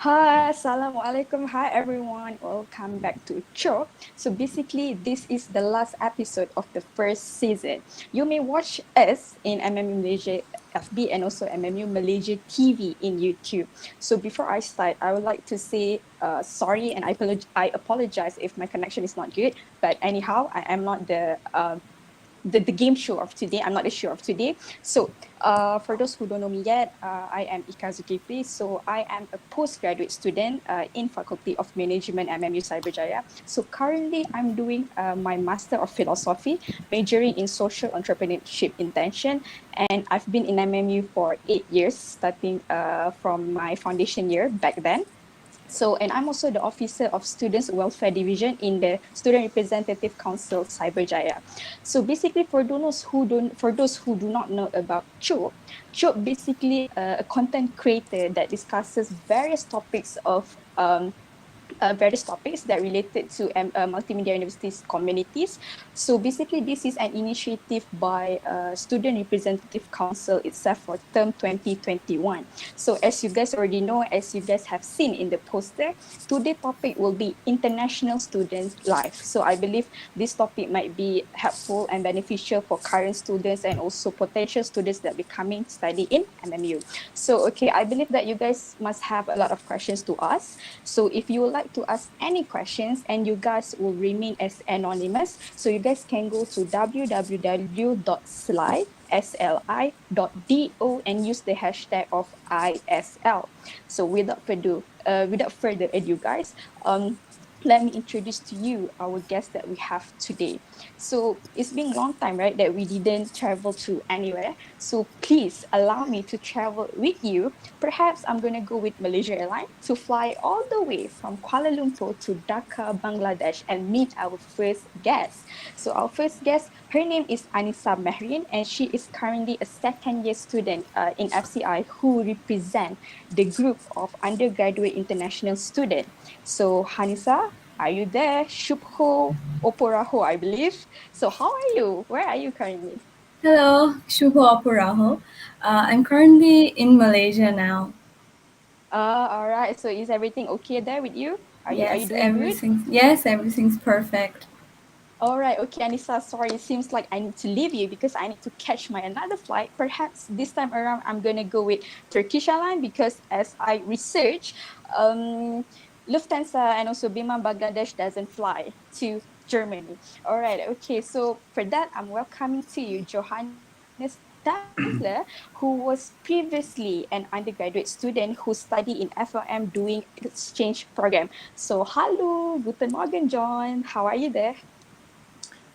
Hi, Assalamualaikum. Hi, everyone. Welcome back to Cho. So, basically, this is the last episode of the first season. You may watch us in MMU Malaysia FB and also MMU Malaysia TV in YouTube. So, before I start, I would like to say sorry and I apologize if my connection is not good. But, anyhow, I am not the game show of today. I'm not the show of today. So, for those who don't know me yet, I am Ika Zulkifli. So, I am a postgraduate student in Faculty of Management MMU Cyberjaya. So, currently, I'm doing my Master of Philosophy, majoring in Social Entrepreneurship Intention. And I've been in MMU for 8 years, starting from my foundation year back then. So, and I'm also the officer of Students Welfare Division in the Student Representative Council Cyberjaya. So basically, for those who do not know about Chop, Chop basically a content creator that discusses various topics that related to multimedia universities communities. So basically, this is an initiative by Student Representative Council itself for term 2021. So as you guys already know, as you guys have seen in the poster, today's topic will be international students' life. So I believe this topic might be helpful and beneficial for current students and also potential students that be coming to study in MMU. So okay, I believe that you guys must have a lot of questions to ask. So if you would like to ask any questions and you guys will remain as anonymous, so you guys can go to www.sli.do and use the hashtag of ISL. So without further ado, guys, let me introduce to you our guest that we have today. So it's been a long time, right, that we didn't travel to anywhere. So please allow me to travel with you. Perhaps I'm going to go with Malaysia Airlines to fly all the way from Kuala Lumpur to Dhaka, Bangladesh and meet our first guest. So our first guest, her name is Anissa Mehrin and she is currently a second year student in FCI who represent the group of undergraduate international students. So Hanisa, are you there? Shubho Oporaho, I believe. So how are you? Where are you currently? Hello, Shubho Apuraho. I'm currently in Malaysia now. All right. So is everything okay there with you? Are you doing good? Everything's perfect. All right. Okay, Anissa, sorry. It seems like I need to leave you because I need to catch my another flight. Perhaps this time around I'm gonna go with Turkish Airlines because as I research, um, Lufthansa and also Biman Bangladesh doesn't fly to Germany. All right. Okay. So for that, I'm welcoming to you Johannes Dassler, who was previously an undergraduate student who studied in FLM doing exchange program. So hello, guten Morgen, John. How are you there?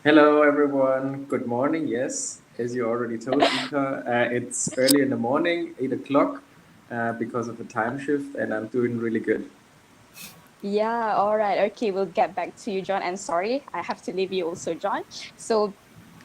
Hello, everyone. Good morning. Yes, as you already told Ika, it's early in the morning, 8 o'clock, because of the time shift, and I'm doing really good. Yeah, all right. Okay, we'll get back to you, John. And sorry, I have to leave you also, John. So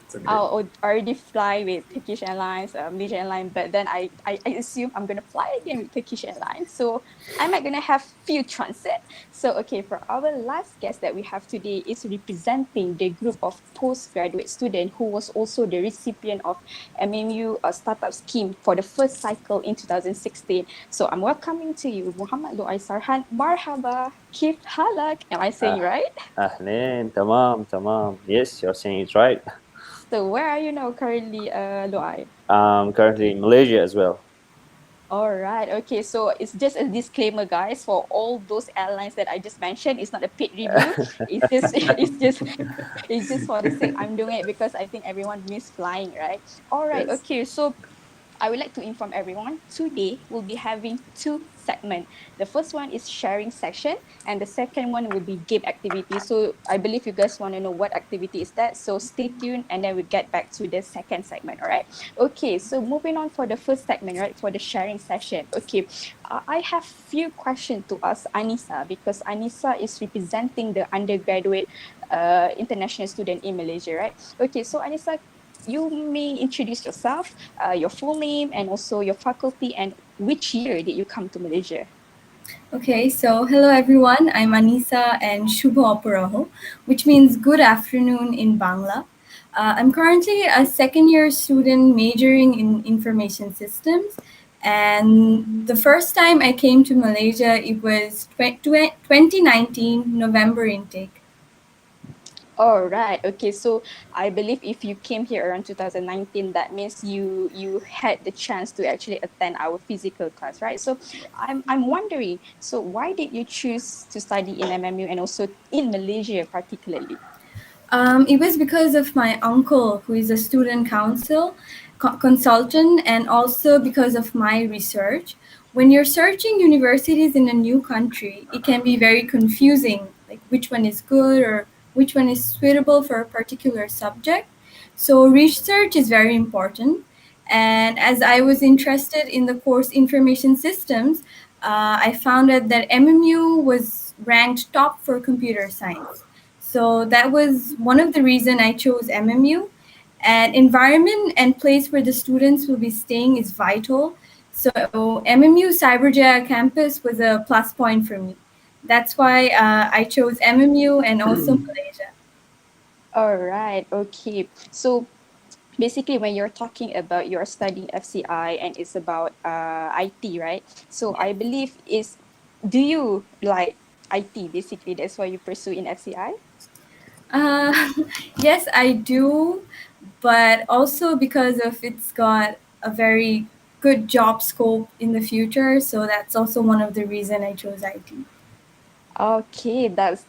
It's okay. I'll already fly with Turkish Airlines, Malaysia Airlines, but then I assume I'm gonna fly again with Turkish Airlines. So I might gonna have few transit. So okay, for our last guest that we have today is representing the group of postgraduate student who was also the recipient of MMU startup scheme for the first cycle in 2016. So I'm welcoming to you, Muhammad Luai Sarhan. Marhaba, Kif Halak. Am I saying Ah, right? tamam, tamam. Yes, you're saying it right. So where are you now currently, Luai? I'm currently in Malaysia as well. All right. Okay. So it's just a disclaimer, guys, for all those airlines that I just mentioned. It's not a paid review. It's just it's just for the sake I'm doing it because I think everyone miss flying, right? All right. Yes. Okay. So I would like to inform everyone today we'll be having two segments. The first one is sharing section, and the second one will be game activity. So I believe you guys want to know what activity is that. So stay tuned, and then we get back to the second segment. All right. Okay. So moving on for the first segment, right, for the sharing session. Okay, I have few questions to ask Anissa because Anissa is representing the undergraduate international student in Malaysia, right? Okay. So Anissa, you may introduce yourself, your full name, and also your faculty, and which year did you come to Malaysia? Okay, so hello everyone. I'm Anisa and Shubho Apuraho, which means good afternoon in Bangla. I'm currently a second year student majoring in information systems, And the first time I came to Malaysia, it was 2019 November intake. All right. Okay. So I believe if you came here around 2019, that means you had the chance to actually attend our physical class, right? So I'm wondering, so why did you choose to study in MMU and also in Malaysia particularly? It was because of my uncle, who is a student council consultant, and also because of my research. When you're searching universities in a new country, it can be very confusing, like which one is good or which one is suitable for a particular subject. So, research is very important. And as I was interested in the course information systems, I found out that MMU was ranked top for computer science. So that was one of the reason I chose MMU. And environment and place where the students will be staying is vital. So MMU Cyberjaya campus was a plus point for me. That's why I chose MMU and also Malaysia. All right. Okay. So basically when you're talking about your studying FCI and it's about IT, right? So I believe is do you like IT basically? That's why you pursue in FCI? Uh, yes, I do, but also because of it's got a very good job scope in the future. So that's also one of the reason I chose IT. Okay, that's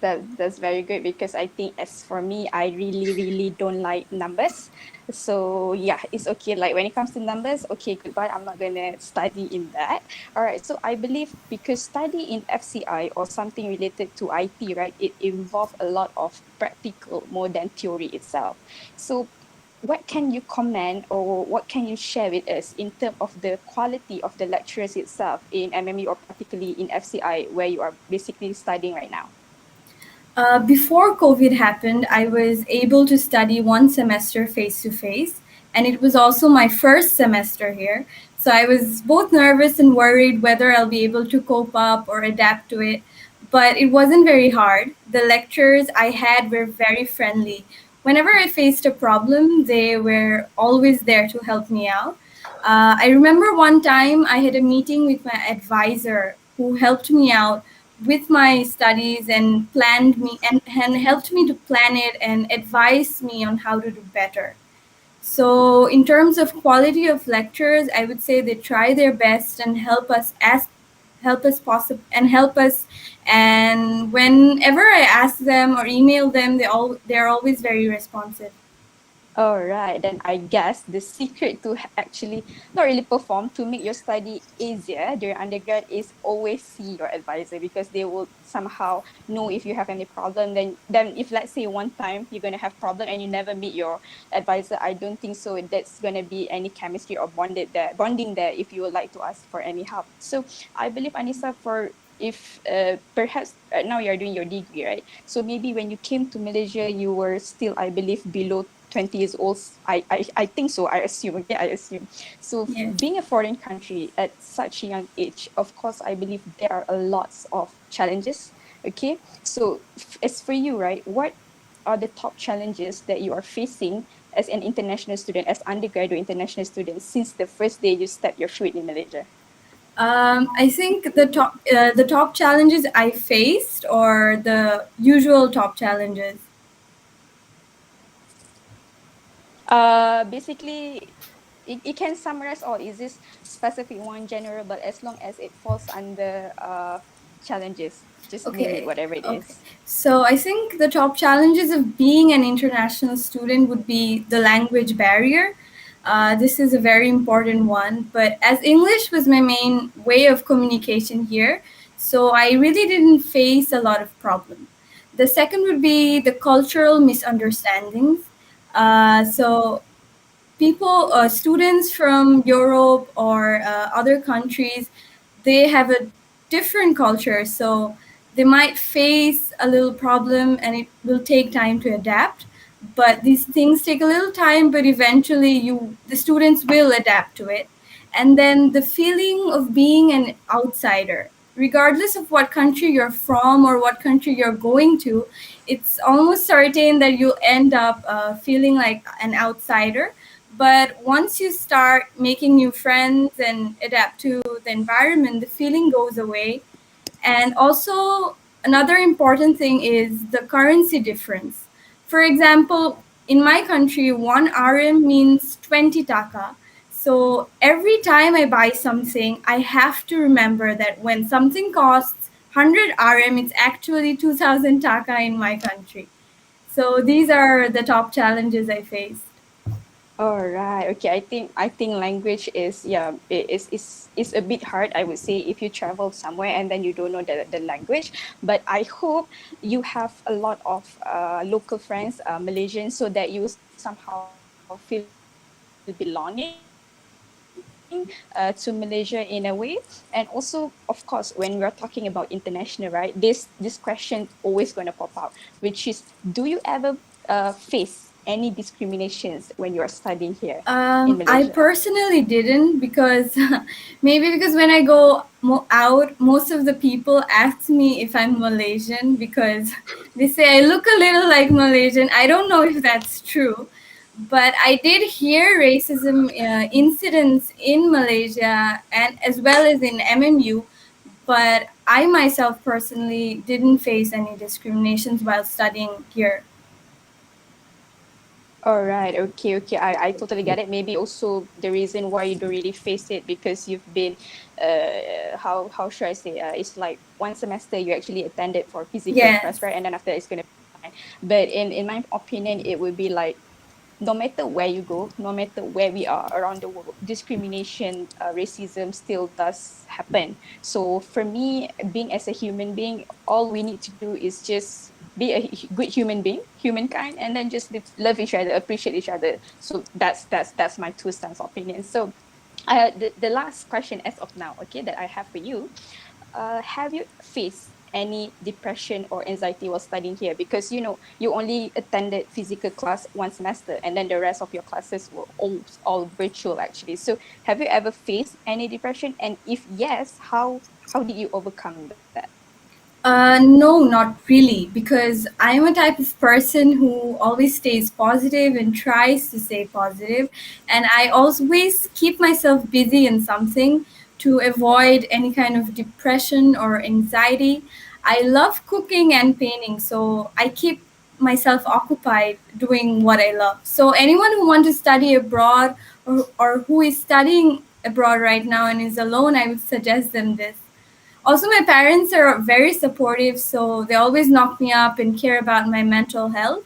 very good because I think as for me, I really don't like numbers. So yeah, it's okay. Like when it comes to numbers, okay, goodbye. I'm not gonna study in that. All right. So I believe because study in FCI or something related to IT, right? It involves a lot of practical more than theory itself. So what can you comment or what can you share with us in terms of the quality of the lecturers itself in MMU or particularly in FCI where you are basically studying right now? Before COVID happened, I was able to study one semester face to face, and it was also my first semester here. So I was both nervous and worried whether I'll be able to cope up or adapt to it. But it wasn't very hard. The lecturers I had were very friendly. Whenever I faced a problem, they were always there to help me out. I remember one time I had a meeting with my advisor who helped me out with my studies and planned me and helped me to plan it and advised me on how to do better. So in terms of quality of lectures, I would say they try their best and help us possible and help us, and whenever I ask them or email them, they're always very responsive. All right, then I guess the secret to actually not really perform to make your study easier during undergrad is always see your advisor because they will somehow know if you have any problem. Then if let's say one time you're gonna have problem and you never meet your advisor, I don't think so. That's gonna be any chemistry or bonding there if you would like to ask for any help. So I believe Anissa for if perhaps now you're doing your degree, right? So maybe when you came to Malaysia, you were still, I believe, below 20 years old. I think so. I assume. Okay, I assume. So Yes. being a foreign country at such a young age, of course, I believe there are a lots of challenges. Okay, so as for you, right, what are the top challenges that you are facing as an international student, as undergraduate international student, since the first day you step your foot in Malaysia? I think the top challenges I faced, or the usual top challenges. Basically, it can summarize all. Is this specific one general, but as long as it falls under challenges, just name it, Okay. whatever it Okay. is. So I think the top challenges of being an international student would be the language barrier. This is a very important one, but as English was my main way of communication here, so I really didn't face a lot of problem. The second would be the cultural misunderstandings. So people, students from Europe or other countries, they have a different culture, so they might face a little problem and it will take time to adapt. But these things take a little time, but eventually the students will adapt to it. And then the feeling of being an outsider, regardless of what country you're from or what country you're going to, it's almost certain that you'll end up feeling like an outsider. But once you start making new friends and adapt to the environment, the feeling goes away. And also, another important thing is the currency difference. For example, in my country, 1 RM means 20 taka. So every time I buy something, I have to remember that when something costs 100 RM, it's actually 2000 taka in my country. So these are the top challenges I faced. All right. Okay. I think language is, yeah, is a bit hard, I would say, if you travel somewhere and then you don't know the language. But I hope you have a lot of local friends, Malaysians, so that you somehow feel belonging to Malaysia in a way. And also, of course, when we're talking about international, right? This question always going to pop out, which is, do you ever face any discriminations when you're studying here in Malaysia? I personally didn't because maybe because when I go out, most of the people ask me if I'm Malaysian because they say I look a little like Malaysian. I don't know if that's true, but I did hear racism incidents in Malaysia and as well as in MMU. But I myself personally didn't face any discriminations while studying here. All right. Okay. Okay. I totally get it. Maybe also the reason why you don't really face it because you've been, how should I say? It's like one semester you actually attended for physical class, Yes. right? And then after it's gonna be fine. But in my opinion, it would be like, no matter where you go, no matter where we are around the world, discrimination, racism still does happen. So for me, being as a human being, all we need to do is just be a good human being, humankind, and then just love each other, appreciate each other. So that's my 2 cents opinion. So the last question as of now, okay, that I have for you, have you faced any depression or anxiety while studying here? Because you only attended physical class 1 semester, and then the rest of your classes were all virtual actually. So have you ever faced any depression? And if yes, how did you overcome that? No, not really, because I'm a type of person who always stays positive and tries to stay positive, and I always keep myself busy in something to avoid any kind of depression or anxiety. I love cooking and painting, so I keep myself occupied doing what I love. So anyone who wants to study abroad or who is studying abroad right now and is alone, I would suggest them this. Also, my parents are very supportive, so they always knock me up and care about my mental health.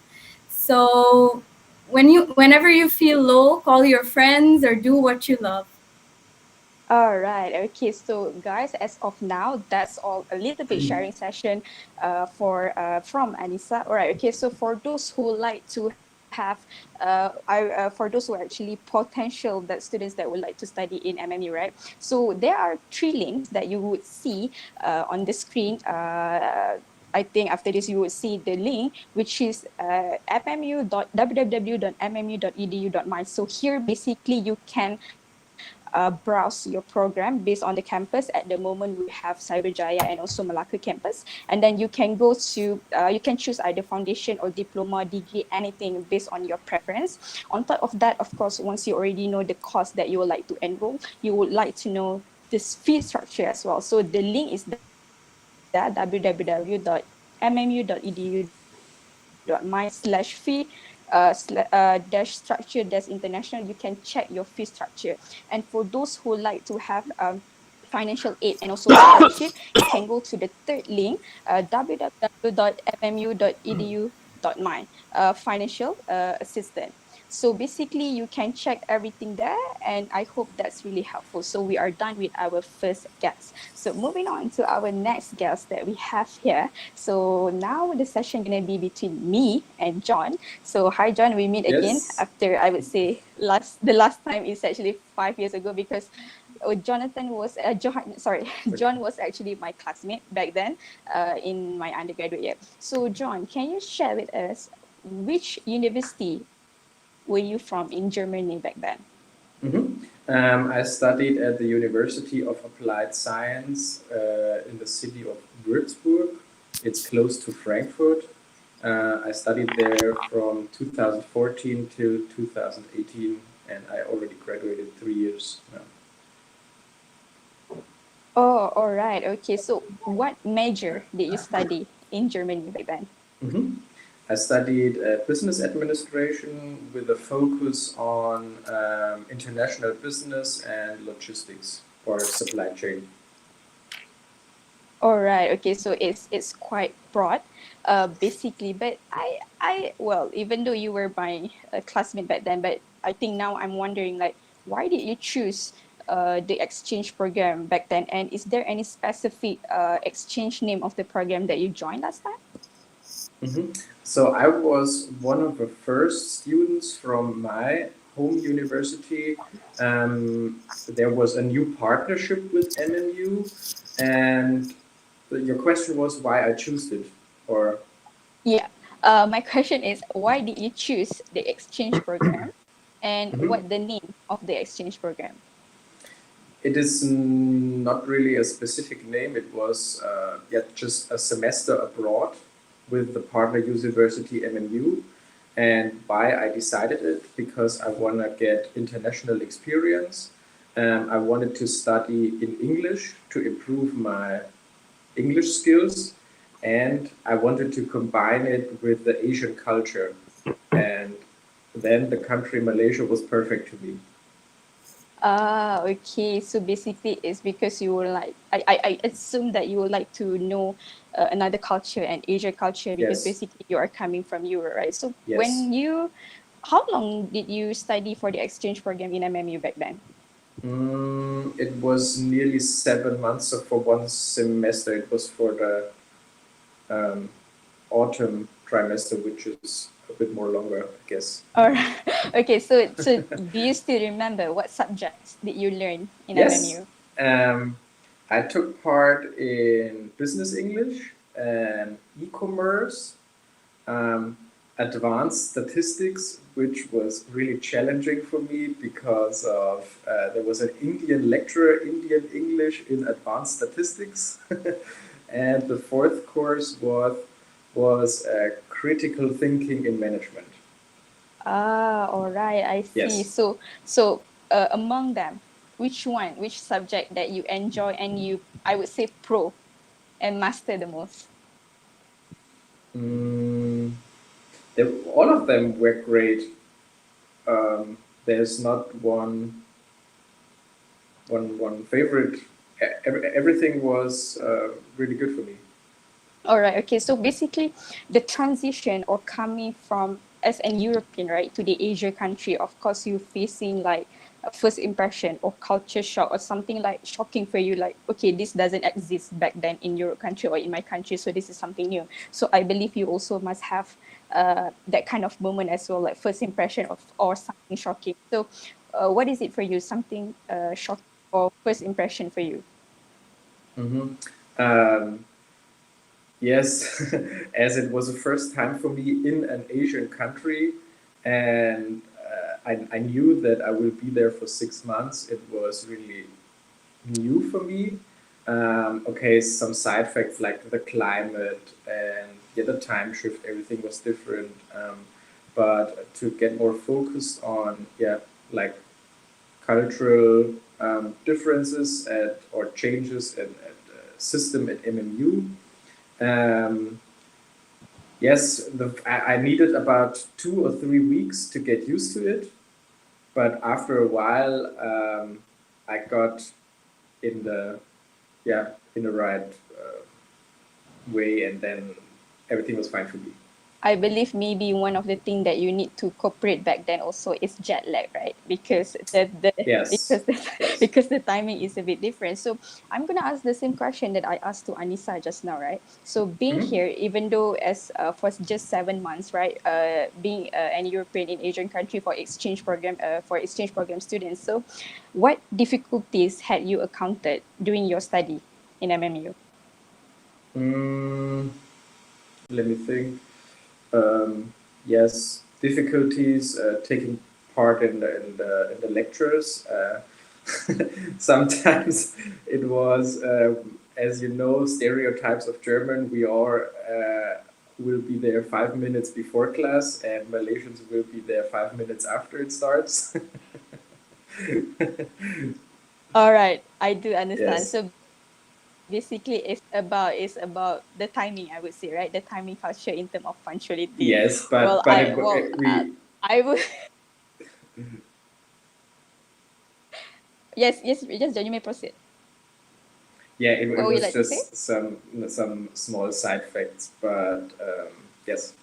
So whenever you feel low, call your friends or do what you love. All right. Okay. So, guys, as of now, that's all a little bit sharing session for from Anissa. All right. Okay. So, for those who like to have, for those who are actually potential that students that would like to study in MMU, right? So, there are 3 links that you would see on the screen. I think after this you would see the link, which is www.mmu.edu.my. So here basically you can browse your program based on the campus. At the moment, we have Cyberjaya and also Malacca campus. And then you can go to, you can choose either foundation or diploma, degree, anything based on your preference. On top of that, of course, once you already know the course that you would like to enroll, you would like to know this fee structure as well. So the link is there, www.mmu.edu.my/fee dash structure dash international. You can check your fee structure. And for those who like to have financial aid and also scholarship, you can go to the third link, www.mmu.edu.my, financial assistant. So basically, you can check everything there, and I hope that's really helpful. So we are done with our first guest. So moving on to our next guest that we have here. So now the session gonna be between me and John. So hi John, we meet again Yes. after, I would say, the last time is actually 5 years ago, because Jonathan was sorry, John was actually my classmate back then in my undergraduate year. So John, can you share with us which university were you from in Germany back then? I studied at the University of Applied Science in the city of Würzburg. It's close to Frankfurt. I studied there from 2014 to 2018, and I already graduated 3 years now. Oh, all right. Okay. So what major did you study in Germany back then? I studied business administration with a focus on international business and logistics or supply chain. All right. Okay. So it's quite broad, basically. But well, even though you were my classmate back then, but I think now I'm wondering like, why did you choose the exchange program back then? And is there any specific exchange name of the program that you joined last time? So I was one of the first students from my home university. There was a new partnership with MMU, and your question was why I chose it, or Yeah. My question is, why did you choose the exchange program, and what the name of the exchange program? it is not really a specific name. It was just a semester abroad with the partner university MMU. And why I decided it? Because I want to get international experience. I wanted to study in English to improve my English skills, and I wanted to combine it with the Asian culture. And then the country Malaysia was perfect to me. Ah, okay. So basically, it's because you were like, I assume that you would like to know another culture and Asia culture because Yes, basically you are coming from Europe, right? So yes. how long did you study for the exchange program in MMU back then? It was nearly 7 months. So for one semester, it was for the um, autumn trimester, which is a bit more longer, I guess. All right. Okay. So do you still remember what subjects did you learn in Yes, MMU? um, I took part in business English and e-commerce, um, advanced statistics, which was really challenging for me because of there was an Indian lecturer, Indian English in advanced statistics, and the fourth course was critical thinking in management. Ah, all right. I see. Yes. So among them, which subject that you enjoy and you, I would say, pro and master the most? Mm, all of them were great. There's not one favorite. Everything was really good for me. All right. Okay. So basically, the transition or coming from as an European, right, to the Asia country, of course, you facing like a first impression or culture shock or something like shocking for you, like, okay, this doesn't exist back then in your country or in my country, so this is something new. So I believe you also must have that kind of moment as well, like first impression of or something shocking. So, what is it for you? Something shocking or first impression for you? hmm Um, yes, as it was the first time for me in an Asian country, and I knew that I will be there for 6 months. It was really new for me. Okay, some side facts like the climate and yeah, the time shift, everything was different. But to get more focused on like cultural differences or changes at system at MMU. Um, yes, I needed about 2 or 3 weeks to get used to it, but after a while, I got in the in the right way, and then everything was fine for me. I believe maybe one of the things that you need to cooperate back then also is jet lag, right? Because the Yes, because the yes. because the timing is a bit different. So I'm gonna ask the same question that I asked to Anissa just now, right? So being Mhm. here, even though as for just 7 months, right? Being an European in Asian country for exchange program students. So, what difficulties had you encountered during your study in MMU? Mm, let me think. Yes, difficulties taking part in the lectures. Sometimes it was, as you know, stereotypes of German. We are will be there 5 minutes before class, and Malaysians will be there 5 minutes after it starts. All right, I do understand. Yes. So basically, it's about the timing, I would say, right? The timing culture in terms of punctuality. Yes, Well, but I would yes, John, you may proceed. yeah, What it would you was like to say? just some small side facts, but yes.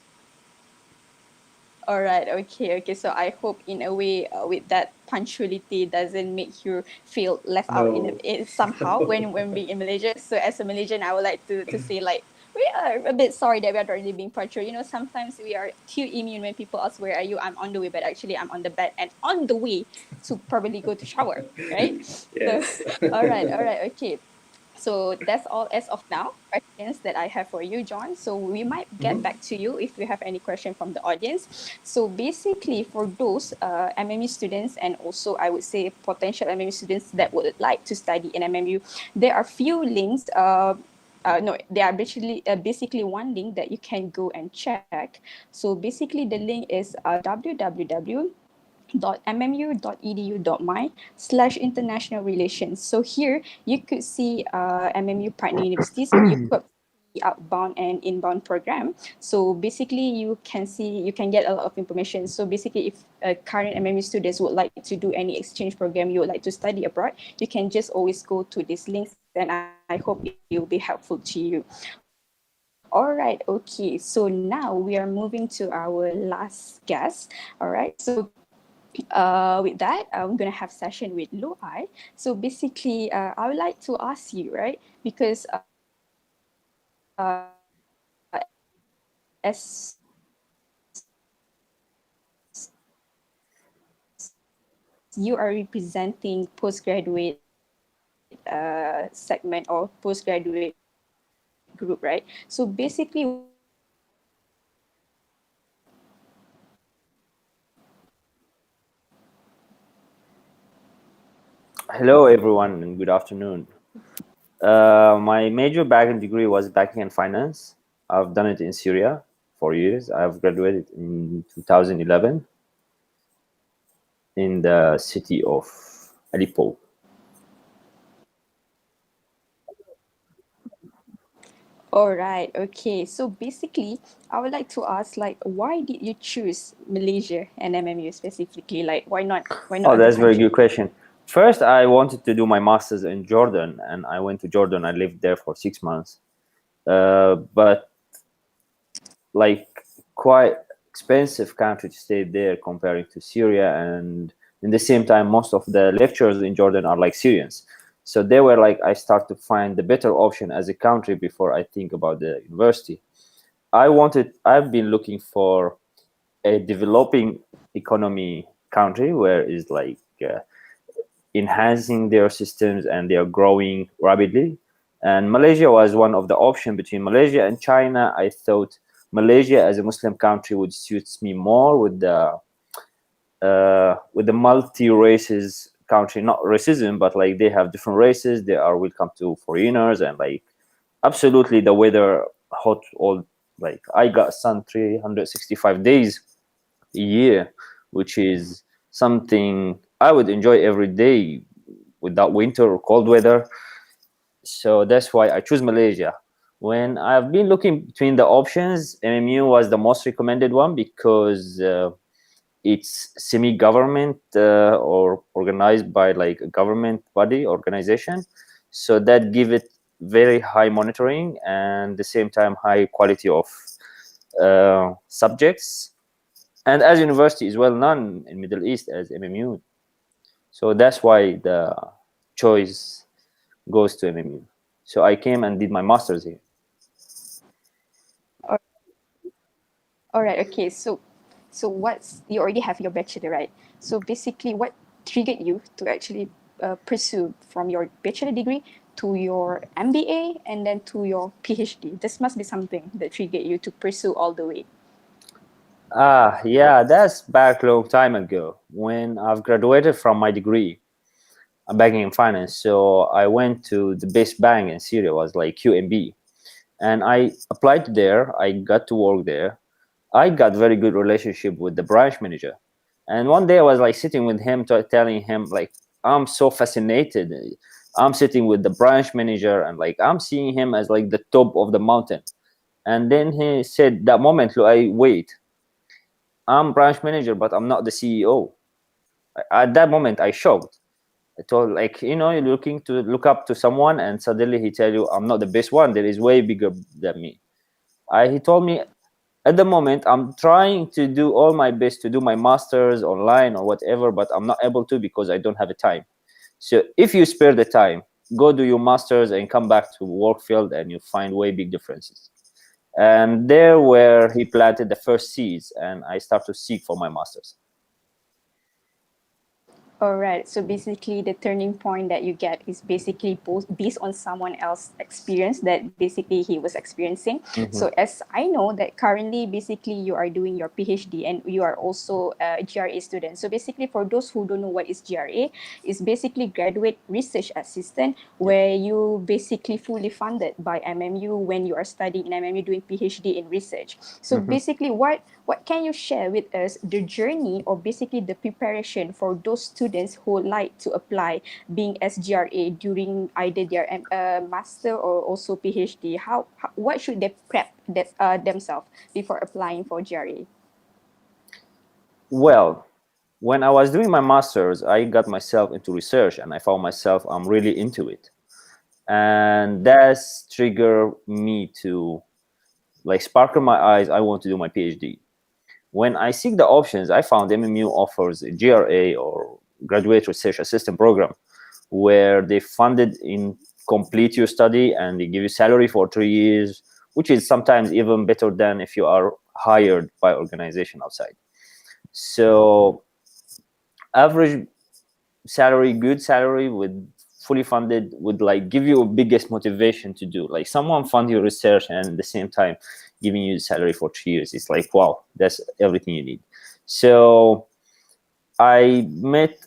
All right, okay. So I hope in a way with that punctuality doesn't make you feel left out No. somehow when being in Malaysia. So as a Malaysian, I would like to say like we are a bit sorry that we are not really being punctual. You know, sometimes we are too immune when people ask where are you. I'm on the way, but actually I'm on the bed and on the way to probably go to shower, right? So Yes. all right, okay. So that's all as of now. Questions that I have for you, John. So we might get Mhm. back to you if we have any question from the audience. So basically, for those MMU students and also I would say potential MMU students that would like to study in MMU, there are few links. No, they are basically one link that you can go and check. So basically, the link is www.mmu.edu.my/international relations. So here you could see MMU partner universities. You could see outbound and inbound program. So basically you can get a lot of information. So basically if current MMU students would like to do any exchange program, you would like to study abroad, you can just always go to these links and I hope it will be helpful to you. All right, okay. So now we are moving to our last guest. All right. So with that, I'm gonna have session with Luai. So basically, I would like to ask you, right? Because as you are representing postgraduate segment or postgraduate group, right? So basically, what are your thoughts on MMU Hello, everyone, and good afternoon. My major background degree was banking and finance. I've done it in Syria for years. I've graduated in 2011 in the city of Aleppo. All right. Okay. So basically, I would like to ask, like, why did you choose Malaysia and MMU specifically? Like, why not Oh, other that's a very good country? question. First, I wanted to do my master's in Jordan, and I went to Jordan. I lived there for 6 months. But like quite expensive country to stay there comparing to Syria, and in the same time most of the lecturers in Jordan are like Syrians, so they were like I start to find the better option as a country before I think about the university. I've been looking for a developing economy country where is like enhancing their systems and they are growing rapidly. And Malaysia was one of the options between Malaysia and China. I thought Malaysia as a Muslim country would suits me more with the multi races country, not racism, but like they have different races. They are welcome to foreigners and like absolutely the weather hot all like I got sun 365 days a year, which is something I would enjoy every day without winter or cold weather. So that's why I choose Malaysia. When I've been looking between the options, MMU was the most recommended one because it's semi-government or organized by like a government body organization. So that give it very high monitoring and the same time high quality of subjects. And as university is well known in Middle East as MMU, so that's why the choice goes to MMU. So I came and did my master's here. Or, all right. Okay. So what's you already have your bachelor, right? So basically, what triggered you to actually pursue from your bachelor degree to your MBA and then to your PhD? This must be something that triggered you to pursue all the way. Yeah, that's back a long time ago when I've graduated from my degree. I'm banking in finance. So I went to the best bank in Syria, was like QMB. And I applied there. I got to work there. I got very good relationship with the branch manager. And one day I was like sitting with him, telling him like, I'm so fascinated. I'm sitting with the branch manager and like I'm seeing him as like the top of the mountain. And then he said, that moment, I wait, I'm branch manager, but I'm not the CEO. At that moment, I shocked. I told, like, you're looking to look up to someone, and suddenly he tell you, I'm not the best one. There is way bigger than me. He told me, at the moment, I'm trying to do all my best to do my masters online or whatever, but I'm not able to because I don't have the time. So if you spare the time, go do your masters and come back to work field, and you find way big differences. And there where he planted the first seeds, and I start to seek for my masters. All right. So basically, the turning point that you get is basically based on someone else's experience that basically he was experiencing. So as I know that currently, basically you are doing your PhD and you are also a GRA student. So basically, for those who don't know what is GRA, it's basically Graduate Research Assistant, where you basically fully funded by MMU when you are studying in MMU doing PhD in research. So basically, what can you share with us the journey or basically the preparation for those students who like to apply being SGRA during either their master or also PhD? What should they prep themselves before applying for GRA? Well, when I was doing my masters, I got myself into research, and I found myself I'm really into it, and that's triggered me to like sparkle my eyes. I want to do my PhD. When I seek the options, I found MMU offers a GRA or Graduate Research Assistant program, where they funded in complete your study and they give you salary for 3 years, which is sometimes even better than if you are hired by organization outside. So average salary, good salary with fully funded would like give you a biggest motivation to do. Like someone fund your research and at the same time giving you salary for 3 years. It's like, wow, that's everything you need. So I met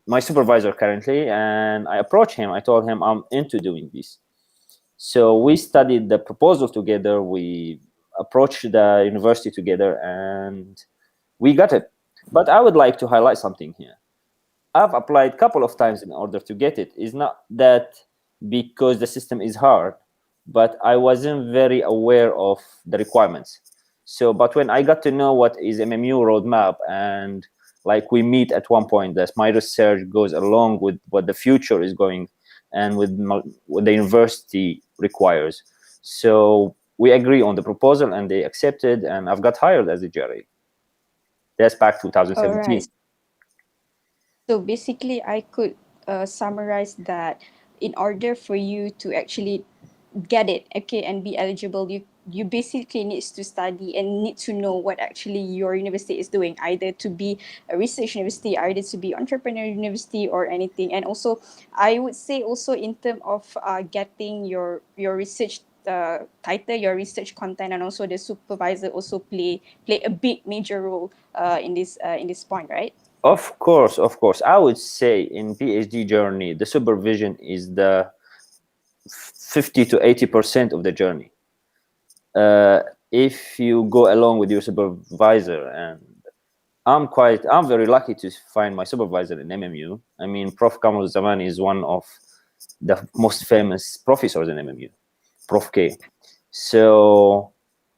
my supervisor currently, and I approached him. I told him I'm into doing this. So we studied the proposal together. We approached the university together, and we got it. But I would like to highlight something here. I've applied a couple of times in order to get it. It's not that because the system is hard, but I wasn't very aware of the requirements. So, but when I got to know what is MMU roadmap, and like we meet at one point, that my research goes along with what the future is going and with what the university requires. So we agree on the proposal, and they accepted, and I've got hired as a GRA. That's back All 2017. right. So basically, I could summarize that in order for you to actually get it, okay, and be eligible, you basically needs to study and need to know what actually your university is doing, either to be a research university, either to be entrepreneur university or anything. And also, I would say also in terms of getting your research title, your research content, and also the supervisor also play a big major role in this point, right? Of course, of course. I would say in PhD journey, the supervision is the 50 to 80% of the journey. If you go along with your supervisor, and I'm very lucky to find my supervisor in MMU. I mean, Prof. Kamal Zamani is one of the most famous professors in MMU, Prof. K. So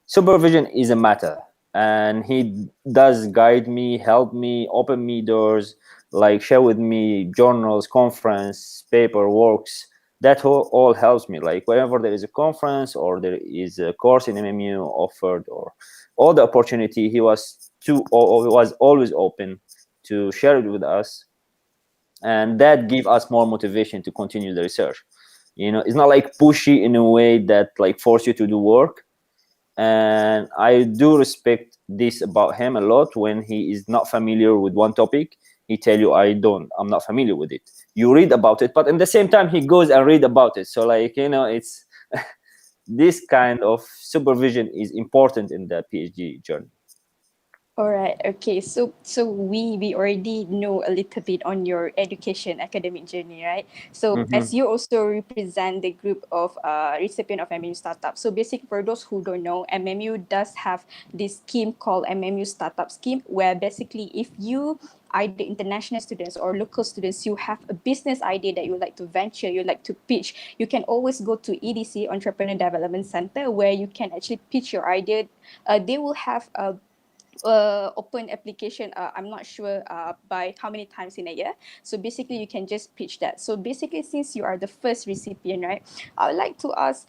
supervision is a matter, and he does guide me, help me, open me doors, like share with me journals, conference, paper, works. That all helps me. Like whenever there is a conference or there is a course in MMU offered, or all the opportunity, he was always open to share it with us, and that give us more motivation to continue the research. It's not like pushy in a way that like force you to do work. And I do respect this about him a lot. When he is not familiar with one topic, he tell you, I'm not familiar with it. You read about it, but at the same time he goes and read about it. So like, it's this kind of supervision is important in the PhD journey. All right. Okay. So we already know a little bit on your education academic journey, right? So Hmm. as you also represent the group of recipient of MMU startup. So basically, for those who don't know, MMU does have this scheme called MMU Startup Scheme, where basically if you either international students or local students, you have a business idea that you like to venture, you like to pitch, you can always go to EDC Entrepreneur Development Center where you can actually pitch your idea. They will have a open application. I'm not sure by how many times in a year. So basically, you can just pitch that. So basically, since you are the first recipient, right? I would like to ask,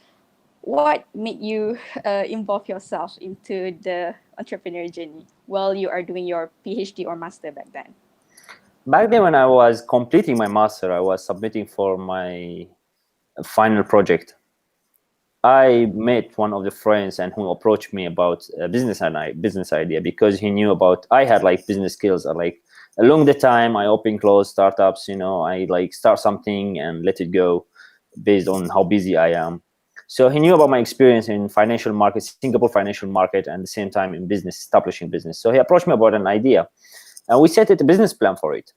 what made you involve yourself into the entrepreneur journey while you are doing your PhD or master back then? Back then, when I was completing my master, I was submitting for my final project. I met one of the friends and who approached me about a business idea, because he knew about I had like business skills. I like along the time I open close startups. I like start something and let it go based on how busy I am. So he knew about my experience in financial market, Singapore financial market, and at the same time in business, establishing business. So he approached me about an idea, and we set it a business plan for it.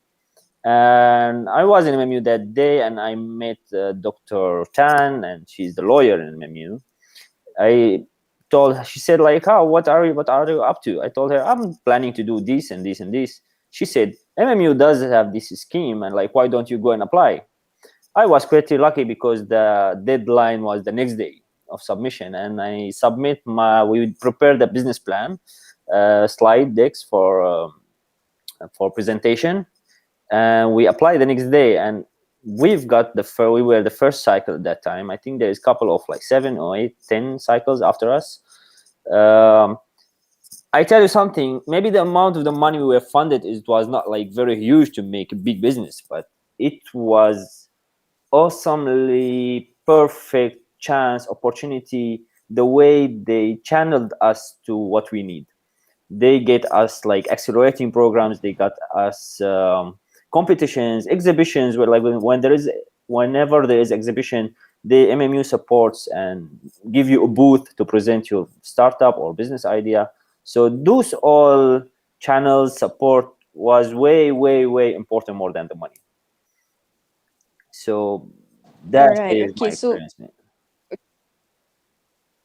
And I was in MMU that day, and I met Dr. Tan, and she's the lawyer in MMU. She said like, "Oh, what are you up to?" I told her, "I'm planning to do this and this and this." She said, "MMU does have this scheme, and like, why don't you go and apply?" I was pretty lucky because the deadline was the next day of submission, and we prepared the business plan, slide decks for presentation, and we applied the next day. And we were the first cycle at that time. I think there's a couple of like 7 or 8 10 cycles after us. um, I tell you something, maybe the amount of the money we were funded, it was not like very huge to make a big business, but it was awesomely perfect chance opportunity. The way they channeled us to what we need, they get us like accelerating programs, they got us competitions, exhibitions, where like whenever there is exhibition, the MMU supports and give you a booth to present your startup or business idea. So those all channels support was way way way important, more than the money. So All that right. is my Okay. So experience.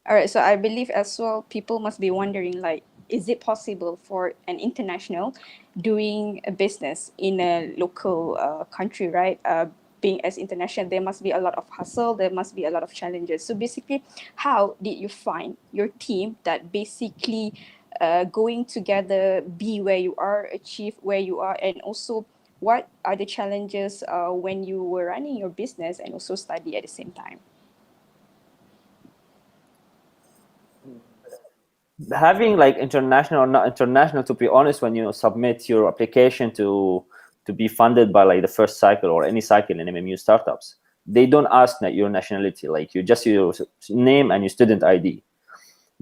all right, so I believe as well people must be wondering like, is it possible for an international doing a business in a local country, right? Being as international, there must be a lot of hustle, there must be a lot of challenges. So basically, how did you find your team that basically going together, be where you are, achieve where you are, and also what are the challenges when you were running your business and also study at the same time? Having like international or not international, to be honest, when you submit your application to be funded by like the first cycle or any cycle in MMU startups, they don't ask that your nationality, like you just your name and your student ID.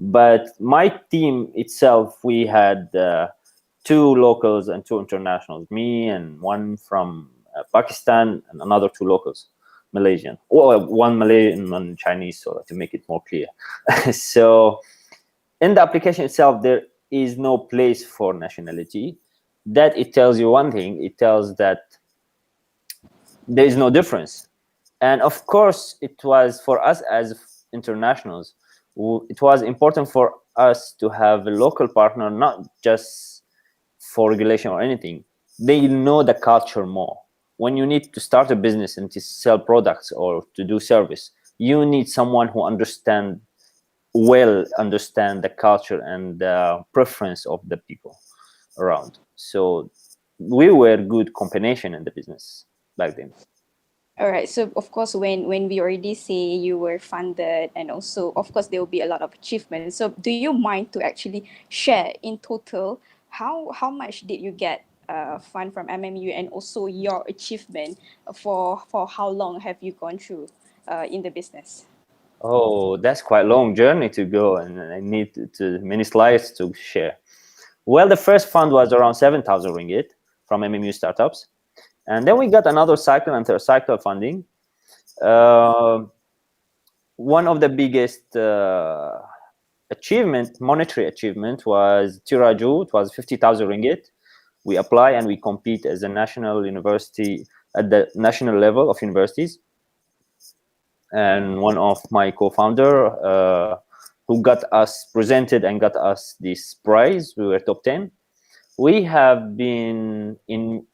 But my team itself, we had 2 locals and 2 internationals, me and one from Pakistan, and another 2 locals, Malaysian, or one Malayan and one Chinese, so to make it more clear. So in the application itself, there is no place for nationality. That it tells you one thing, it tells that there is no difference. And of course, it was for us as internationals, it was important for us to have a local partner, not just for regulation or anything. They know the culture more. When you need to start a business and to sell products or to do service, you need someone who understand the culture and the preference of the people around. So we were good combination in the business back then. All right. So of course, when we already say you were funded, and also of course there will be a lot of achievements. So do you mind to actually share in total how much did you get fund from MMU, and also your achievement for how long have you gone through in the business? Oh, that's quite a long journey to go, and I need many slides to share. Well, the first fund was around 7,000 ringgit from MMU startups, and then we got another cycle and third cycle funding. Uh, One of the biggest achievement, monetary achievement, was Tiraju. It was 50,000 ringgit. We apply and we compete as a national university at the national level of universities. And one of my co-founder who got us presented and got us this prize, we were top 10. We've been in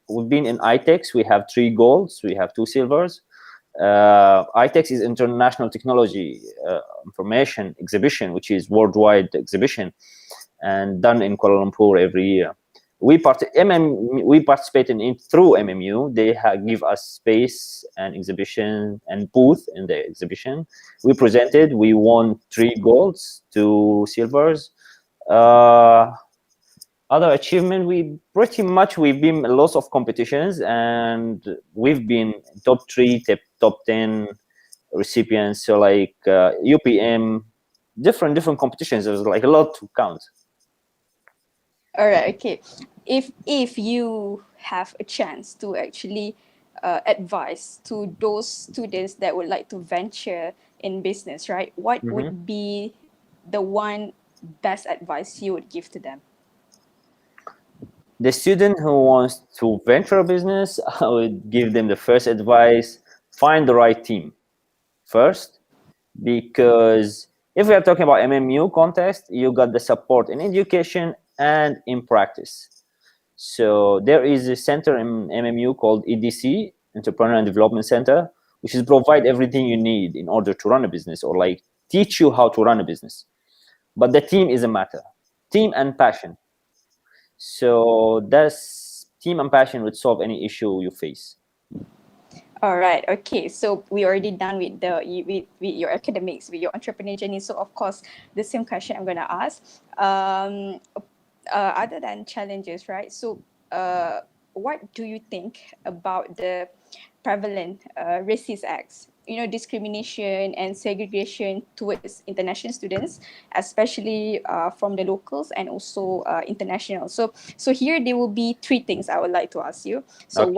ITEX. We have 3 golds. We have 2 silvers. ITEX is International Technology Information Exhibition, which is worldwide exhibition and done in Kuala Lumpur every year. We participate in it through MMU. They give us space and exhibition and booth in the exhibition. We presented. We won 3 golds, 2 silvers. Other achievement, we've been lots of competitions, and we've been top 3, top 10 recipients. So like UPM, different competitions. There's like a lot to count. All right, okay. If you have a chance to actually advise to those students that would like to venture in business, right? What would be the one best advice you would give to them? The student who wants to venture a business, I would give them the first advice: find the right team first, because if we are talking about MMU contest, you got the support in education and in practice. So there is a center in MMU called EDC, Entrepreneur and Development Center, which is provide everything you need in order to run a business, or like teach you how to run a business. But the team is a matter, team and passion. So that's team and passion would solve any issue you face. All right. Okay. So we already done with with your academics, with your entrepreneur journey. So of course, the same question I'm gonna ask. Other than challenges, right? So, what do you think about the prevalent racist acts? You know, discrimination and segregation towards international students, especially from the locals and also international. So here there will be 3 things I would like to ask you. So Okay.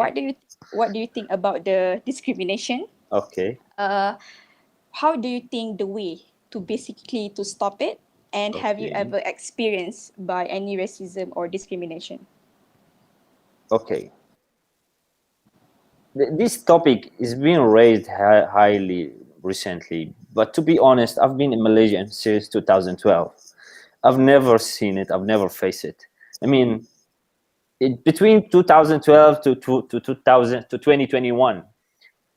what do you think about the discrimination? Okay. How do you think the way to basically to stop it? And have you Okay. ever experienced by any racism or discrimination? Okay. This topic is being raised highly recently, but to be honest, I've been in Malaysia since 2012. I've never seen it. I've never faced it. I mean, between 2012 to 2021,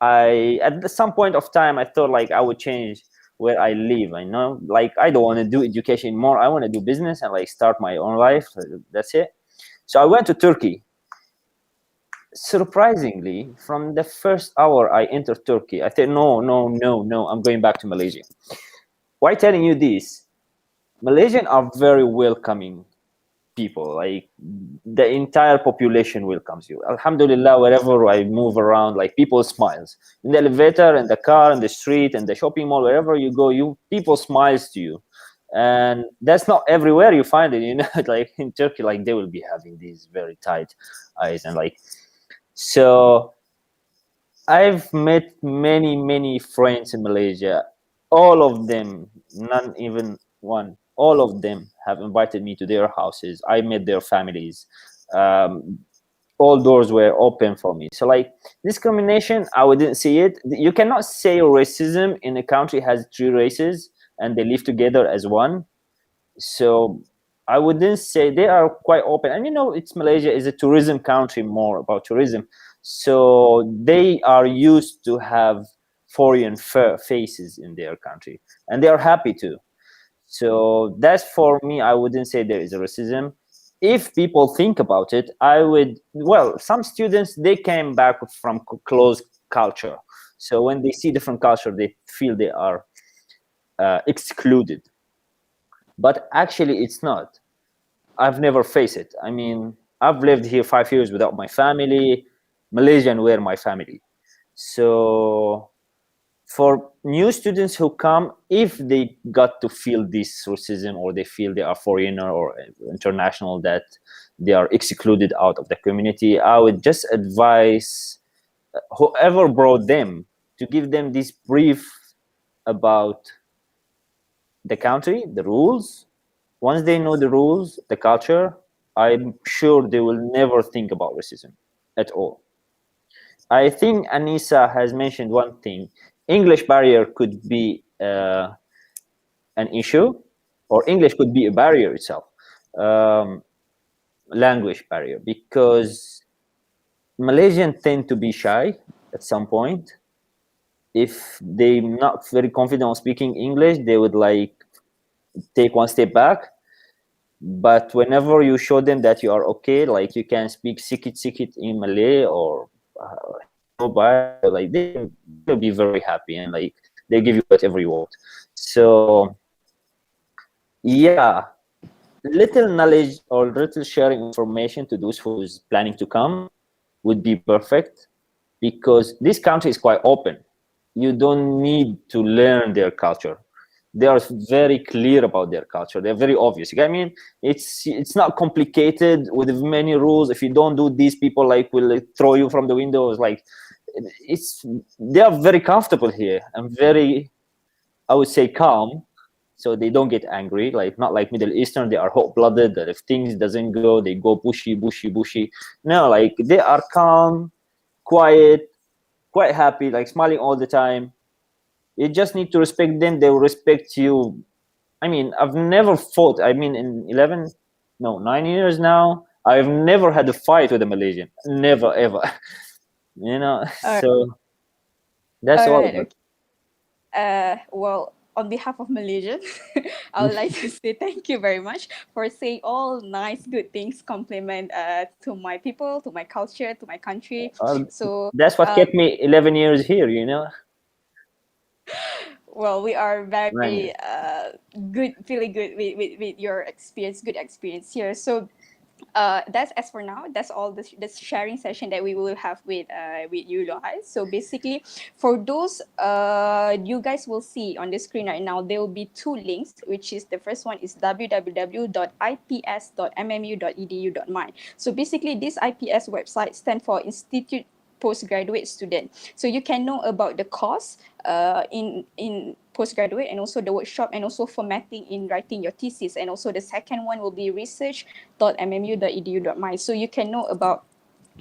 at some point of time, I thought like I would change where I live. I know, like, I don't want to do education more. I want to do business and like start my own life. That's it. So I went to Turkey. Surprisingly, from the first hour I entered Turkey, I said, no, I'm going back to Malaysia. Why telling you this? Malaysians are very welcoming people. Like, the entire population welcomes you. Alhamdulillah, wherever I move around, like, people smiles. In the elevator, in the car, in the street, in the shopping mall, wherever you go, people smiles to you. And that's not everywhere you find it, you know. Like in Turkey, like, they will be having these very tight eyes, and like, so I've met many friends in Malaysia. All of them, none even one, all of them have invited me to their houses. I met their families. All doors were open for me. So like, discrimination, I wouldn't see it. You cannot say racism in a country has 3 races and they live together as one. So I wouldn't say, they are quite open. And you know, it's Malaysia is a tourism country, more about tourism. So they are used to have foreign faces in their country, and they are happy to. So that's, for me, I wouldn't say there is a racism. If people think about it, I would, well, some students, they came back from closed culture. So when they see different culture, they feel they are excluded. But actually, it's not. I've never faced it. I mean, I've lived here 5 years without my family. Malaysian were my family. So for new students who come, if they got to feel this racism, or they feel they are foreigner or international, that they are excluded out of the community, I would just advise whoever brought them to give them this brief about the country, the rules. Once they know the rules, the culture, I'm sure they will never think about racism at all. I think Anissa has mentioned one thing. English barrier could be an issue, or English could be a barrier itself, language barrier, because Malaysians tend to be shy at some point. If they're not very confident on speaking English, they would like take one step back. But whenever you show them that you are okay, like you can speak sikit-sikit in Malay or like they'll be very happy, and like they give you whatever you want. So yeah, little knowledge or little sharing information to those who's planning to come would be perfect, because this country is quite open. You don't need to learn their culture. They are very clear about their culture. They're very obvious. I mean, it's not complicated with many rules. If you don't do these, people like will like, throw you from the windows. Like, they are very comfortable here and very, I would say, calm. So they don't get angry. Like, not like Middle Eastern, they are hot-blooded. That if things doesn't go, they go bushy. No, like they are calm, quiet, quite happy, like smiling all the time. You just need to respect them. They will respect you. I mean, I've never fought. I mean, in 9 years now, I've never had a fight with a Malaysian. Never, ever. Alright. So that's all. Alright, okay. Well, on behalf of Malaysian, I would like to say thank you very much for saying all nice, good things, compliment to my people, to my culture, to my country. So That's what kept me 11 years here, well, we are very Right. good, feeling good with your experience, good experience here. So that's as for now. That's all this sharing session that we will have with you guys. So basically, for those you guys will see on the screen right now, there will be two links. Which is the first one is www.ips.mmu.edu.my. So basically, this IPS website stands for Institute Postgraduate Student. So you can know about the course in postgraduate, and also the workshop, and also formatting in writing your thesis. And also the second one will be research.mmu.edu.my. So you can know about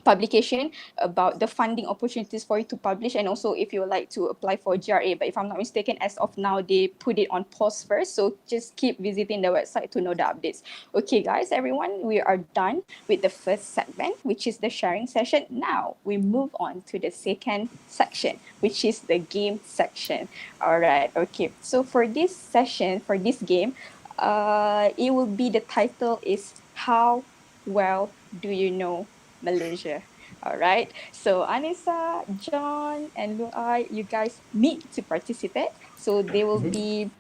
publication, about the funding opportunities for you to publish, and also if you would like to apply for GRA. But if I'm not mistaken, as of now, they put it on pause first. So just keep visiting the website to know the updates. Okay, guys, everyone, we are done with the first segment, which is the sharing session. Now we move on to the second section, which is the game section. All right, okay. So for this session, for this game, it will be, the title is How Well Do You Know Malaysia? All right. So Anissa, John, and Luai, you guys need to participate. So they will be.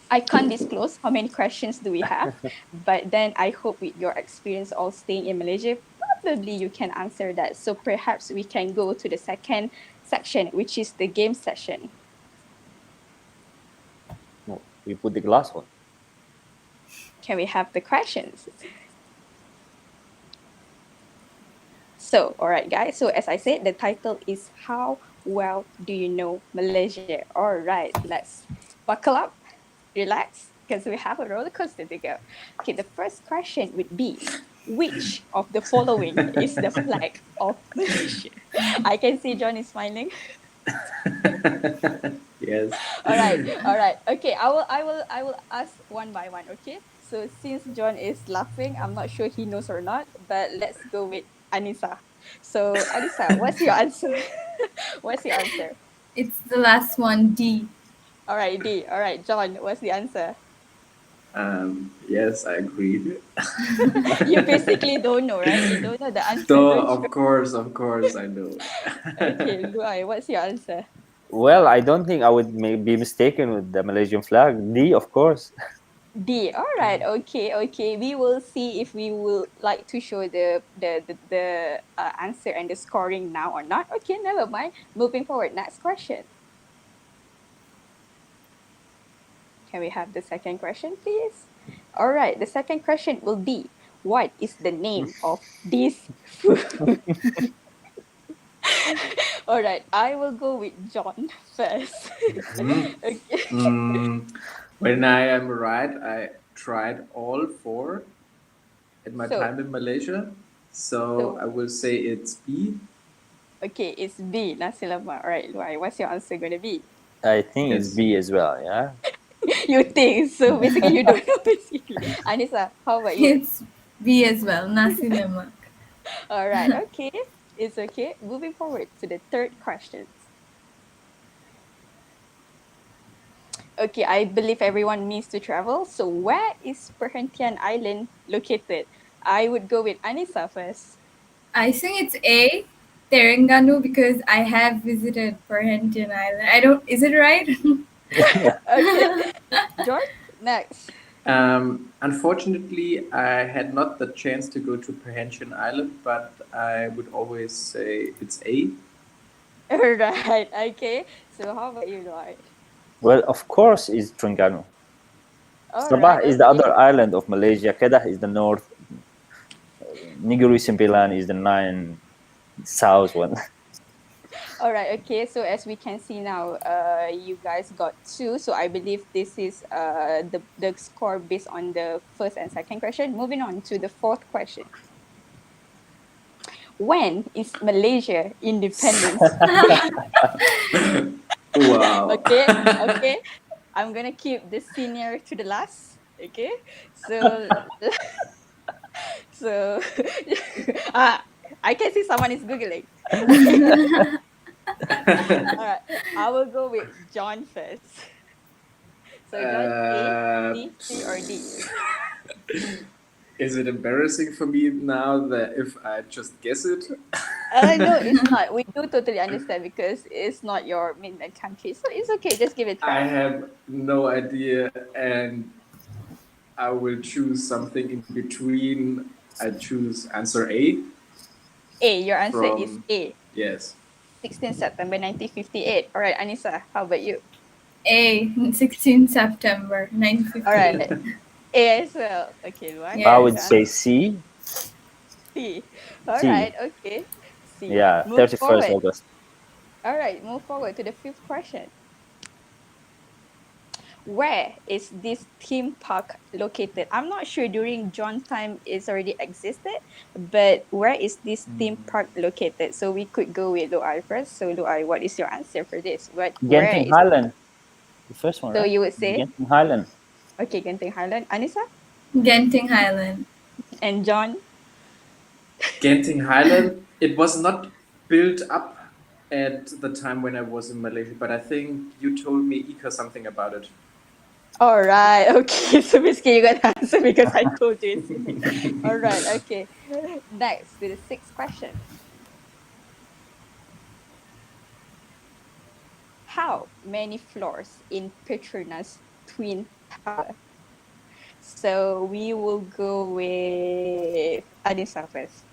I can't disclose how many questions do we have, but then I hope with your experience all staying in Malaysia, probably you can answer that. So perhaps we can go to the second section, which is the game session. No, we put the glass one. Can we have the questions? So, all right, guys. So, as I said, the title is How Well Do You Know Malaysia? All right, let's buckle up, relax, because we have a roller coaster to go. Okay, the first question would be, which of the following is the flag of Malaysia? I can see John is smiling. Yes. All right. Okay, I will ask one by one. Okay. So since John is laughing, I'm not sure he knows or not, but let's go with Anissa. So Anissa, what's your answer? What's your answer? It's the last one, D. All right, D. All right, John, what's the answer? Yes, I agreed. You basically don't know, right? You don't know the answer. So, Don't you? of course, I know. Okay, Luai, what's your answer? Well, I don't think I would be mistaken with the Malaysian flag. D, of course. D. All right. Okay. We will see if we will like to show the answer and the scoring now or not. Okay, never mind. Moving forward. Next question. Can we have the second question, please? All right. The second question will be, what is the name of this food? All right. I will go with John first. Mhm. Okay. Mm, When I am right, I tried all four in my So, time in Malaysia. So so I will say it's B. okay, it's B, nasi lemak. All right, Luai, what's your answer going to be? I think it's Yes. B as well. Yeah. You think so? Basically, you don't know. Basically, Anissa, how about you? It's B as well, nasi lemak. All right, okay, it's okay. Moving forward to the third question. Okay, I believe everyone needs to travel. So, where is Perhentian Island located? I would go with Anissa first. I think it's A, Terengganu, because I have visited Perhentian Island. I don't. Is it right? Okay, George, next. Unfortunately, I had not the chance to go to Perhentian Island, but I would always say it's A. All right, okay. So, how about you, Lloyd? Well, of course, is Terengganu. All right, Sabah is the okay. other island of Malaysia. Kedah is the north. Negeri Sembilan is the nine south one. All right, okay. So as we can see now, you guys got two. So I believe this is the score based on the first and second question. Moving on to the fourth question. When is Malaysia independence day? Wow. Okay, okay. I'm gonna keep the senior to the last. Okay, so so ah, I can see someone is googling. Okay, all right. I will go with John first. So John, A, Uh, B, C, or D? is it embarrassing for me now that if I just guess it? No, it's not. We do totally understand because it's not your mainland country. So it's okay. Just give it a I try. have no idea, and I will choose something in between. I choose answer A A, your answer is from A, yes. 16 September 1958. All right, Anissa, how about you? A, 16 September All 1958. right, A as well. Okay, Luan, I what's Yes. would your say answer? C. C. All C. right, okay. C. Yeah, Move 31st forward. August. All right, move forward to the fifth question. Where is this theme park located? I'm not sure during John's time it's already existed, but where is this theme park located? So we could go with Luai first. So Luai, what is your answer for this? Where Genting is Highland. The first one, so right? you would say Genting Highland. okay, Genting Highland, Anissa Genting Highland. and John. Genting Highland. It was not built up at the time when I was in Malaysia, but I think you told me Ika something about it. All right, okay. So basically you got the answer because I told you it's me. All right, okay. Next to the sixth question. How many floors in Petronas Twin Tower? So we will go with Anissa first.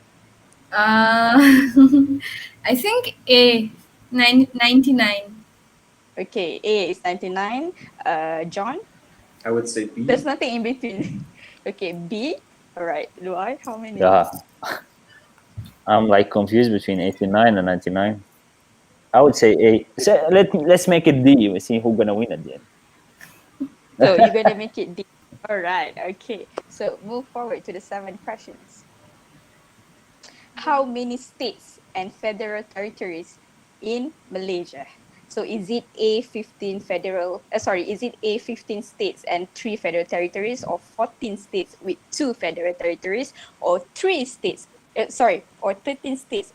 Uh, I think A, 99. Okay, A is 99. John, I would say there's B. nothing in between. Okay, B. All right, Luai, how many? Yeah, I'm like confused between 89 and 99. I would say A. So let's make it D. We see who's gonna win at the end. So you're gonna make it D. All right, okay. So move forward to the seven questions. How many states and federal territories in Malaysia? So is it is it A 15 states and 3 federal territories, or 14 states with 2 federal territories, or 13 states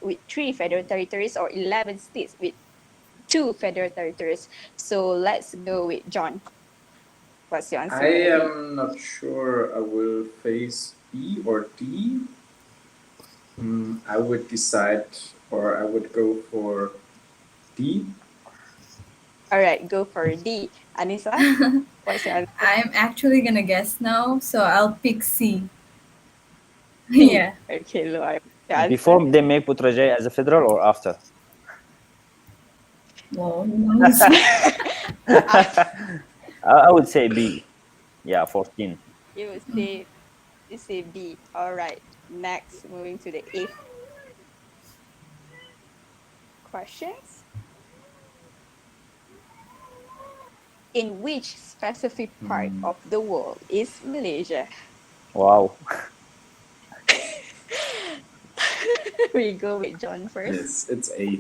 with 3 federal territories, or 11 states with 2 federal territories? So let's go with John. What's your answer I gonna be? am not sure I will face B or D. I would decide, or I would go for D. All right, go for D. Anissa, what's your answer? I'm actually gonna guess now, so I'll pick C. C. Yeah. Okay, Loai, what's your answer? Before they make Putrajaya as a federal or after? Whoa, who knows? I would say B. Yeah, 14. You would say B. All right. Next, moving to the eighth questions. in which specific part of the world is Malaysia? Wow. We go with John first. It's A.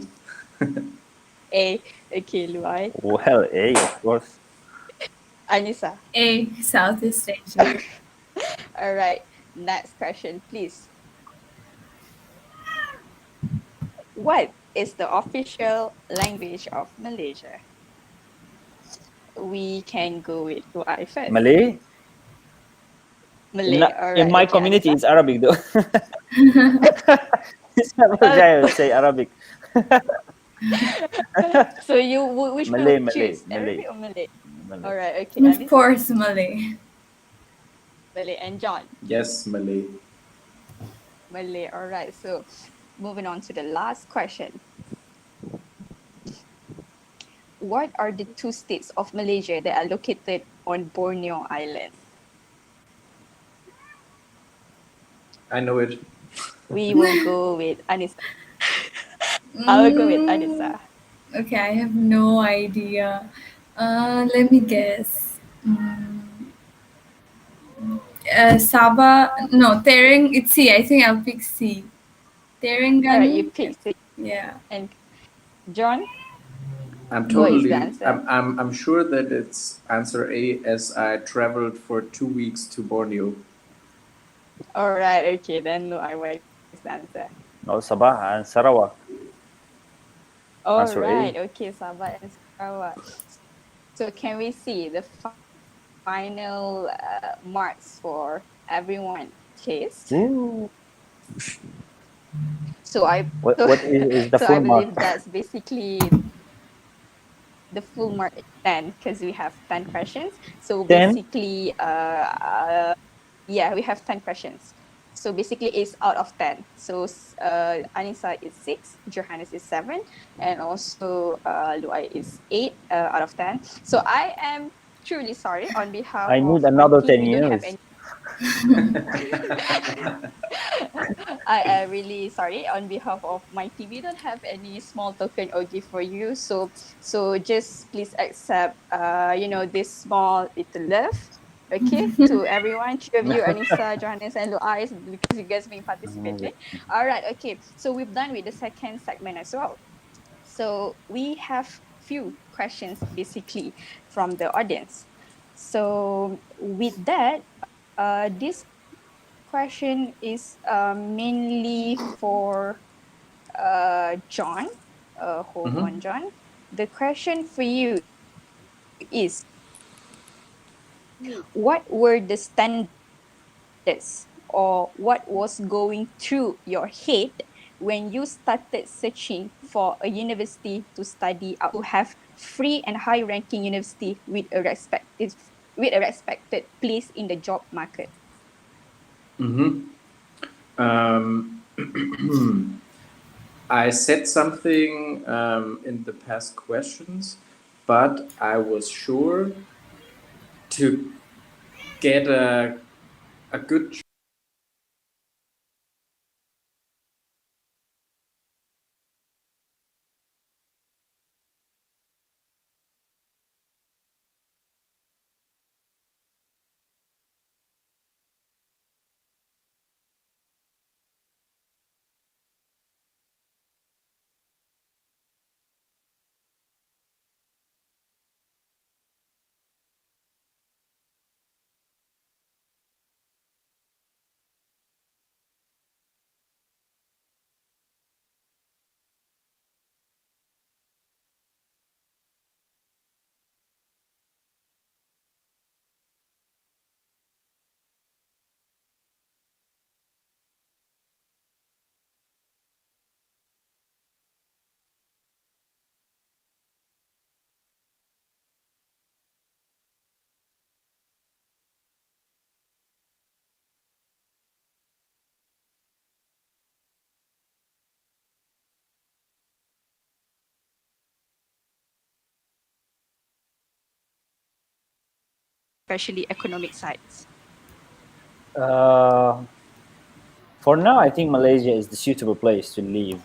A. Okay, Luai. Well, A, of course. Anissa. A, Southeast Asia. All right. Next question, please. What is the official language of Malaysia? We can go with Luai first. Malay? Malay. All In right. my Okay, community, Anissa. it's Arabic though. I would say Arabic. So which one Malay, would you choose? Malay. Arabic or Malay? Malay. All right. Okay, Of Anissa. course, Malay. Malay and John. Yes, Malay. Malay. All right. So moving on to the last question. What are the two states of Malaysia that are located on Borneo Island? I know it. We will go with Anissa. I will go with Anissa. Okay, I have no idea. Let me guess. Sabah, no, Tereng, it's C. I think I'll pick C. All right, Terengganu? you pick C. Yeah. And John, I'm what is the totally. answer? I'm sure that it's answer A, as I traveled for 2 weeks to Borneo. All right, okay, then no, what is the answer? No, Sabah and Sarawak. All Answer A. right, okay, Sabah and Sarawak. So can we see the final marks for everyone? Case. Ooh. So What is the so I full mark? believe that's basically the full mark is 10 because we have 10 questions. So 10? basically, yeah, we have 10 questions. So basically, it's out of 10. So Anissa is 6, Johannes is 7, and also Luai is 8 out of 10. So I am truly sorry on behalf I of need my another team. 10 We don't have years. any. I am really sorry on behalf of my team. We don't have any small token or gift for you. So just please accept this small little love. Okay, to everyone, three of you, Anissa, Johannes, and Luais, because you guys been participating. All right, okay. So we've done with the second segment as well. So we have few questions basically from the audience. So with that, this question is mainly for John. Hold on, John. The question for you is, what were the standards or what was going through your head when you started searching for a university to study out, to have free and high ranking university with a respected place in the job market? I said something in the past questions, but I was sure to get a good Especially economic sides. For now, I think Malaysia is the suitable place to live.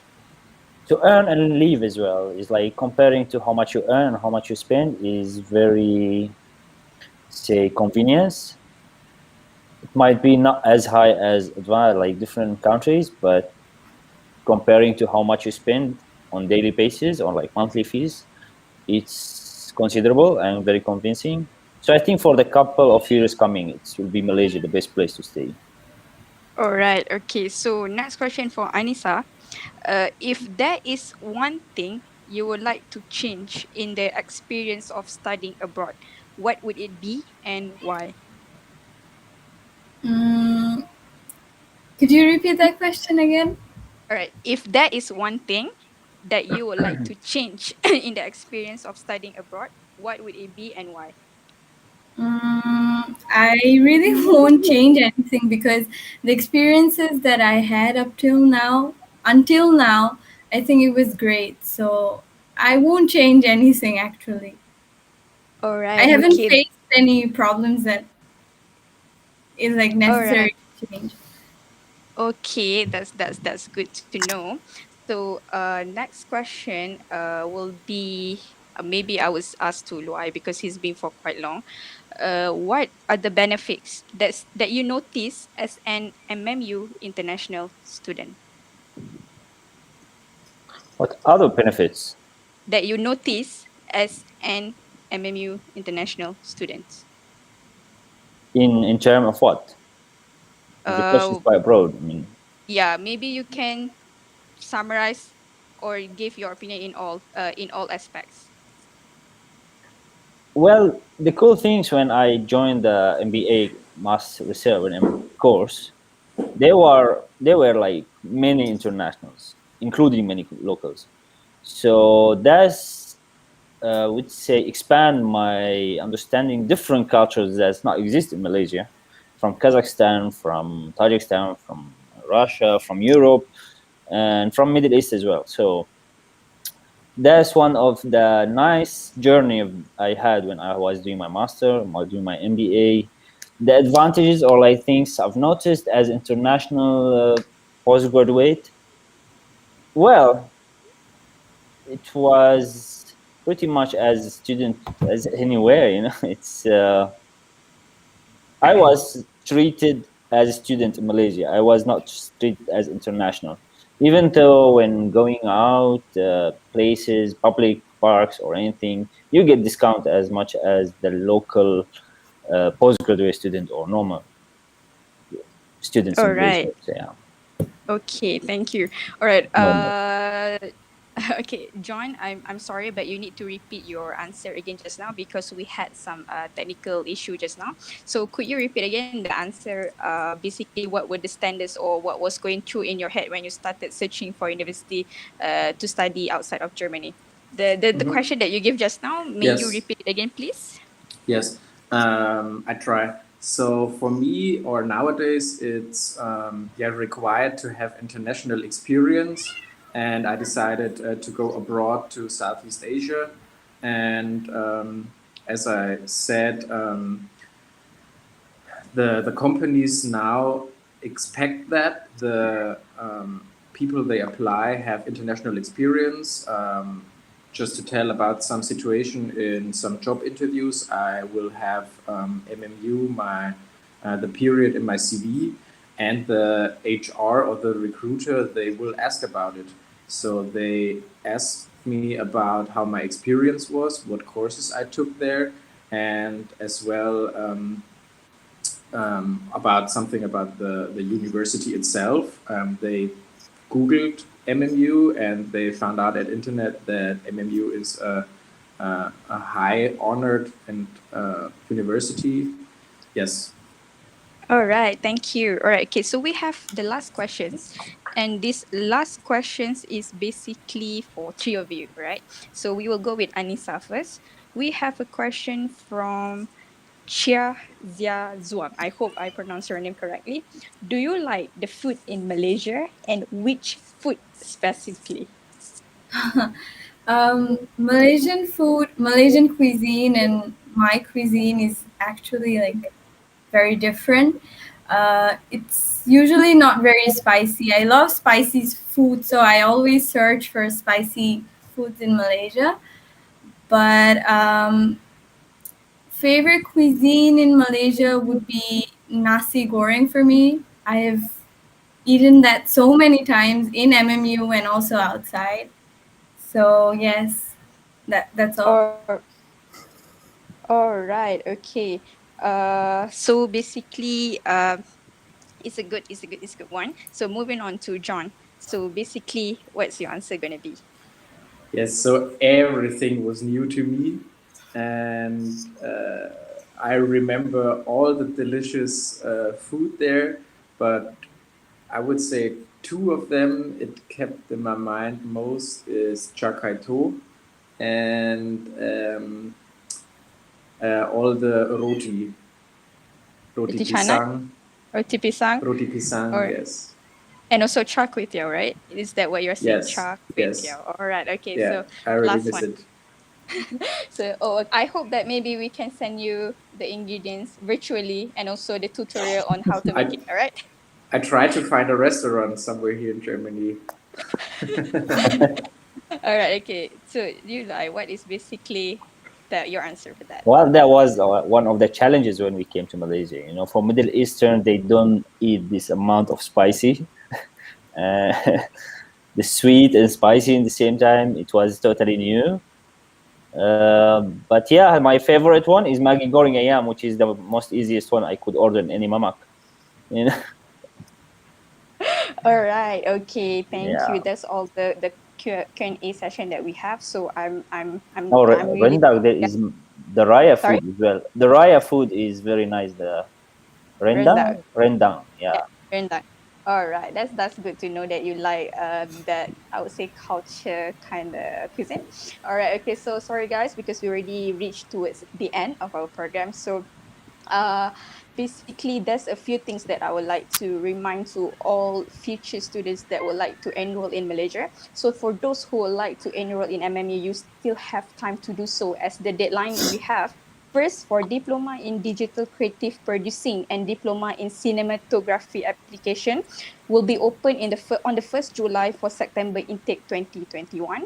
To earn and live as well is like comparing to how much you earn and how much you spend is very, say, convenience. It might be not as high as advanced like different countries, but comparing to how much you spend on daily basis or like monthly fees, it's considerable and very convincing. So I think for the couple of years coming, it will be Malaysia the best place to stay. All right. Okay. So next question for Anissa. If there is one thing you would like to change in the experience of studying abroad, what would it be and why? Mm, could you repeat that question again? All right. If there is one thing that you would like to change in the experience of studying abroad, what would it be and why? I really won't change anything because the experiences that I had until now, I think it was great. So I won't change anything actually. All I right. haven't Okay. faced any problems that is like All right. necessary to change. Okay. That's good to know. So next question will be maybe I was asked to Luai because he's been for quite long. What are the benefits that you notice as an MMU international student? What other benefits That you notice as an MMU international student? in terms of what? The question is Uh, quite broad. I mean, yeah, maybe you can summarize or give your opinion in all aspects. well, the cool things when I joined the MBA Master Reserve and course, there were like many internationals, including many locals. So that's would say expand my understanding different cultures that's not exist in Malaysia, from Kazakhstan, from Tajikistan, from Russia, from Europe, and from Middle East as well. So that's one of the nice journey I had when I was doing my master, or doing my MBA. The advantages or like things I've noticed as international postgraduate. Well, it was pretty much as a student as anywhere. It's I was treated as a student in Malaysia. I was not treated as international. Even though when going out places, public parks or anything, you get discount as much as the local postgraduate student or normal students All in Malaysia. right. So, yeah, Okay, thank you. All right. normal. Okay, John, I'm sorry, but you need to repeat your answer again just now because we had some technical issue just now. So could you repeat again the answer? Basically, what were the standards or what was going through in your head when you started searching for university to study outside of Germany? The Mhm. question that you gave just now, may you Yes. repeat it again, please? Yes, I try. So for me, or nowadays, it's yeah required to have international experience, and I decided to go abroad to Southeast Asia, and as I said, the companies now expect that the people they apply have international experience. Just to tell about some situation in some job interviews, I will have MMU my the period in my CV, and the HR or the recruiter they will ask about it. So they asked me about how my experience was, what courses I took there, and as well. About something about the university itself. They Googled MMU and they found out at internet that MMU is a high honored and university. Yes. All right, thank you. All right, okay, so we have the last questions, and this last questions is basically for three of you, right? So we will go with Anissa first. We have a question from Chia Zia Zuang. I hope I pronounced your name correctly. Do you like the food in Malaysia, and which food specifically? Malaysian food, Malaysian cuisine, and my cuisine is actually like very different. It's usually not very spicy. I love spicy food, so I always search for spicy foods in Malaysia. But favorite cuisine in Malaysia would be nasi goreng for me. I have eaten that so many times in MMU and also outside. So yes, that's all. All right. Okay. So basically, it's a good one. So moving on to John. So basically, what's your answer gonna be? Yes, so everything was new to me, and I remember all the delicious food there, but I would say two of them it kept in my mind most is char kway teow and all the roti Roti canai, pisang, roti pisang, roti pisang, or yes, and also char kway teow, right? Is that what you're saying? yes, Char kway yes, teow. All right. Okay. yeah, So I really last miss one. it. So I hope that maybe we can send you the ingredients virtually and also the tutorial on how to make I it. All right. I tried to find a restaurant somewhere here in Germany. All right. Okay. So you like what is basically your answer for that? Well, that was one of the challenges when we came to Malaysia. You know, for Middle Eastern, they don't eat this amount of spicy. Uh, the sweet and spicy in the same time. It was totally new. But yeah, my favorite one is Maggi Goreng Ayam, which is the most easiest one I could order in any mamak. You know? All right. Okay. Thank you. Yeah. That's all the Q&A session that we have. So Oh, I'm really rendang, there is the raya sorry. food as well. The raya food is very nice. The Rendang. rendang, Yeah, yeah. rendang. All right. That's good to know that you like that I would say culture kind of cuisine. All right. Okay. So sorry guys because we already reached towards the end of our program. So uh, basically there's a few things that I would like to remind to all future students that would like to enroll in Malaysia. So for those who would like to enroll in MMU, you still have time to do so as the deadline we have. First, for diploma in digital creative producing and diploma in cinematography application will be open on the 1st July for September intake 2021.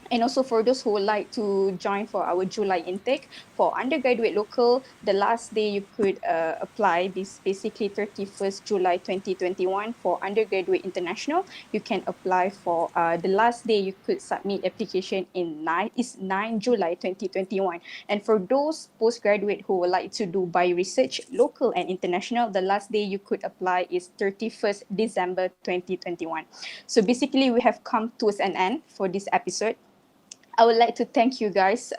And also for those who would like to join for our July intake, for undergraduate local, the last day you could apply is basically 31st July 2021. For undergraduate international, you can apply for the last day you could submit application is 9 July 2021. And for those postgraduate who would like to do bio research, local and international, the last day you could apply is 31st December 2021. So basically we have come towards an end for this episode. I would like to thank you guys,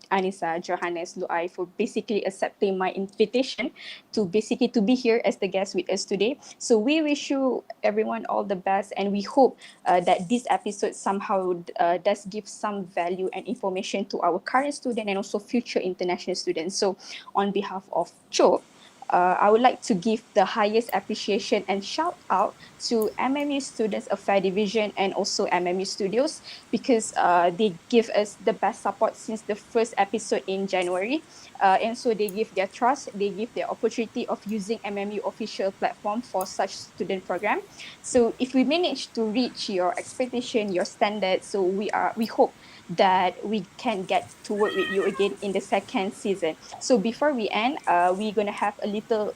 Anissa, Johannes, Luai, for basically accepting my invitation to be here as the guest with us today. So we wish you everyone all the best, and we hope that this episode somehow does give some value and information to our current student and also future international students. So on behalf of Cho, I would like to give the highest appreciation and shout out to MMU Students Affairs Division and also MMU Studios because they give us the best support since the first episode in January. And so they give their trust, they give their opportunity of using MMU official platform for such student program. So if we manage to reach your expectation, your standards, so we hope that we can get to work with you again in the second season. So before we end, we're gonna have a little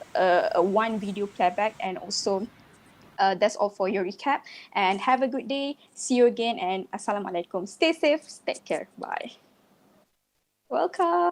one video playback, and also that's all for your recap. And have a good day. See you again, and assalamualaikum. Stay safe. Take care. Bye. Welcome.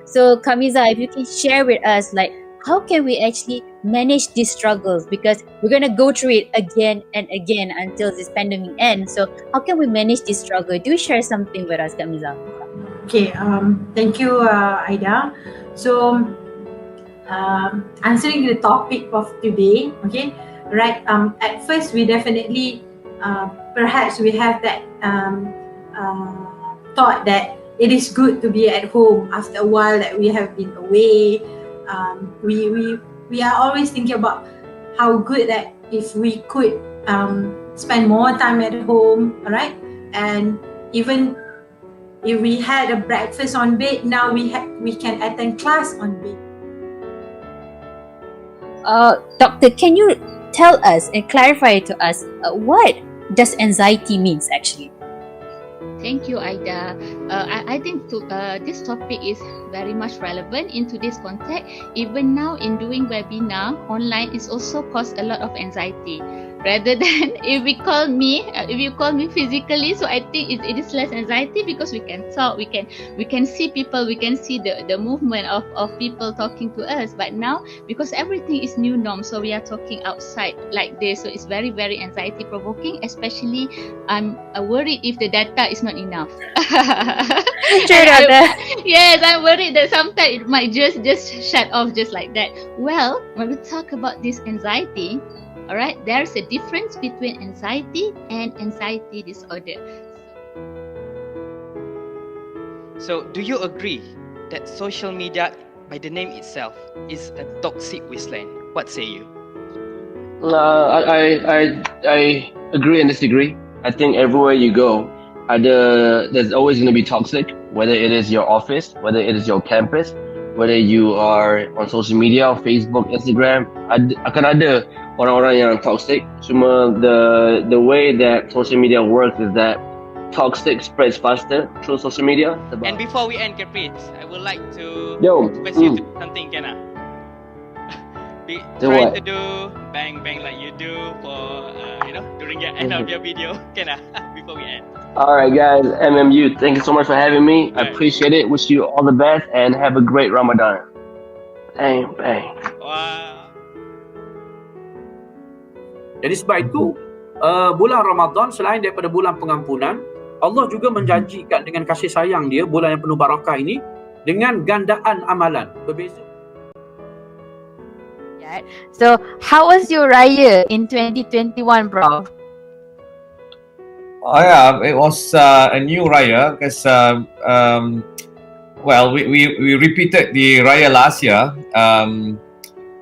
So, Kamiza, if you can share with us, like, how can we actually manage these struggles? Because we're gonna go through it again and again until this pandemic ends. So, how can we manage this struggle? Do share something with us, Kamiza. Okay, thank you, Aida. So, answering the topic of today, okay, right? At first, we definitely, perhaps we have that thought that it is good to be at home after a while that we have been away. We are always thinking about how good that if we could spend more time at home, right? And even if we had a breakfast on bed, now we can attend class on bed. Doctor, can you tell us and clarify to us what does anxiety means actually? Thank you, Aida. I think this topic is very much relevant in today's context. Even now, in doing webinar online, is also cause a lot of anxiety. Rather than if you call me physically, so I think it is less anxiety because we can talk, we can see people, we can see the movement of people talking to us. But now, because everything is new norm, so we are talking outside like this, so it's very very anxiety provoking. Especially, I'm worried if the data is not enough. Sure, doctor. Yes, I'm worried that sometimes it might just shut off just like that. Well, when we talk about this anxiety, all right, there's a difference between anxiety and anxiety disorder. So, do you agree that social media, by the name itself, is a toxic wasteland? What say you? I agree and disagree. I think everywhere you go, there's always going to be toxic, whether it is your office, whether it is your campus, whether you are on social media, Facebook, Instagram, akan ada orang-orang yang toxic. Cuma the way that social media works is that toxic spreads faster through social media. And before we end, Caprit, I would like to Yo, request you to do something, can I? Do Try what? to do bang like you do for during your end of your video, can I? Before we end. Alright guys, MMU, thank you so much for having me. I appreciate it. Wish you all the best and have a great Ramadan. Bang, bang. Wow. Jadi sebab itu, bulan Ramadan selain daripada bulan pengampunan, Allah juga menjanjikan dengan kasih sayang dia, bulan yang penuh barakah ini, dengan gandaan amalan. Berbeza. So, how was your Raya in 2021, Prof? Oh yeah, it was a new Raya because we repeated the Raya last year.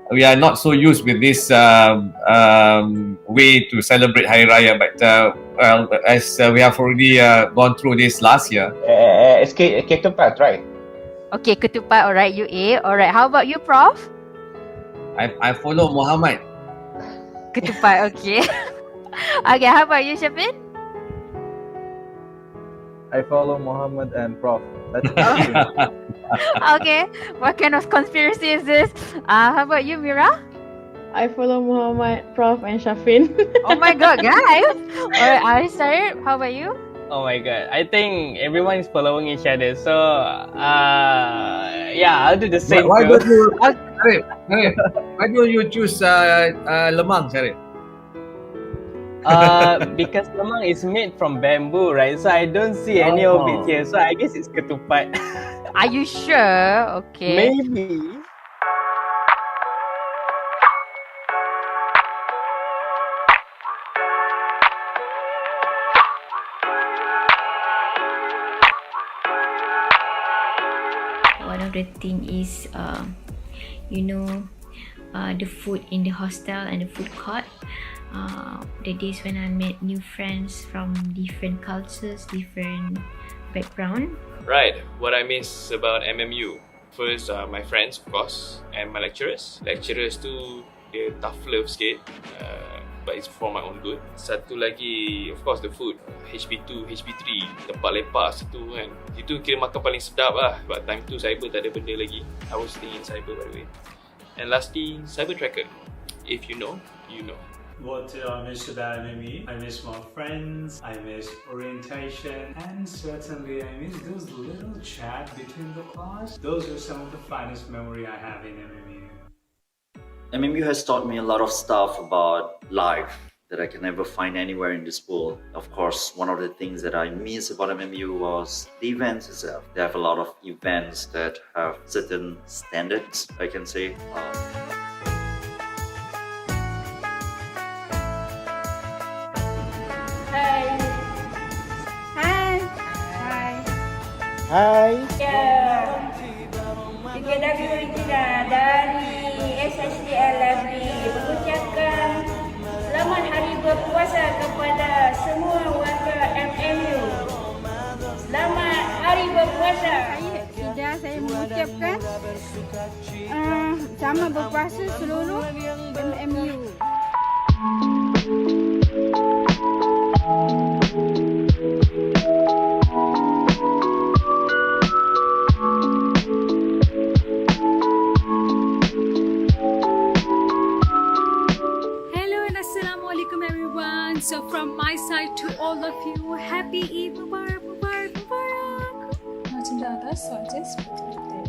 We are not so used with this way to celebrate Hari Raya, but as we have already gone through this last year. It's Ketupat, right? Okay, Ketupat, alright, UA. Alright, how about you, Prof? I follow Muhammad. Ketupat, okay. Okay, how about you, Syafin? I follow Muhammad and Prof. That's Okay, what kind of conspiracy is this? How about you, Mira? I follow Muhammad, Prof, and Shafin. Oh my god, guys! Alright, Aristar, how about you? Oh my god, I think everyone is following each other. So, yeah, I'll do the same Why too. don't you, Syarif, why don't you choose lemang, Syarif? Because lemang is made from bamboo, right? So I don't see any of it here. So I guess it's ketupat. Are you sure? Okay. Maybe. One of the thing is, the food in the hostel and the food court. The days when I met new friends from different cultures, different background. Right, what I miss about MMU. First, my friends, of course, and my lecturers. Lecturers tu, dia tough love sikit, but it's for my own good. Satu lagi, of course, the food. HP2, HP3, tempat lepak situ kan. Itu kira makan paling sedap lah. But time tu cyber tak ada benda lagi. I was staying in cyber by the way. And lastly, Cyber Tracker. If you know, you know. What do I miss about MME? I miss my friends, I miss orientation, and certainly I miss those little chat between the class. Those are some of the finest memory I have in MME. MMU has taught me a lot of stuff about life that I can never find anywhere in this world. Of course, one of the things that I miss about MMU was the events itself. They have a lot of events that have certain standards, I can say. Hai. Hai. Hai. Hai. Ya. PKW Regina dari SSDL Library mengucapkan selamat hari berpuasa kepada semua warga MMU. Selamat hari berpuasa. Saya mengucapkan selamat berpuasa seluruh MMU. So from my side to all of you, happy Eid Mubarak, Mubarak, Mubarak. Macam so just put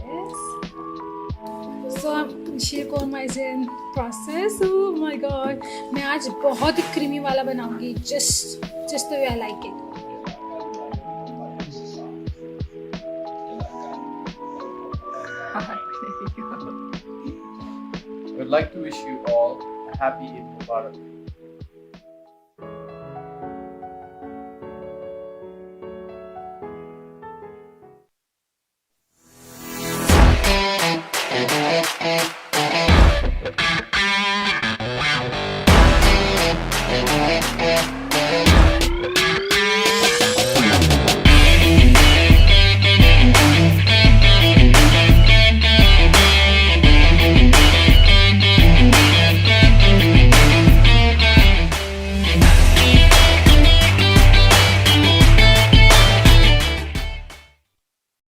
this. So I'm share को my Zen process. Oh my god, मैं आज बहुत ही creamy वाला बनाऊंगी. Just the way I like it. I would like to wish you all a happy Eid Mubarak. Yeah.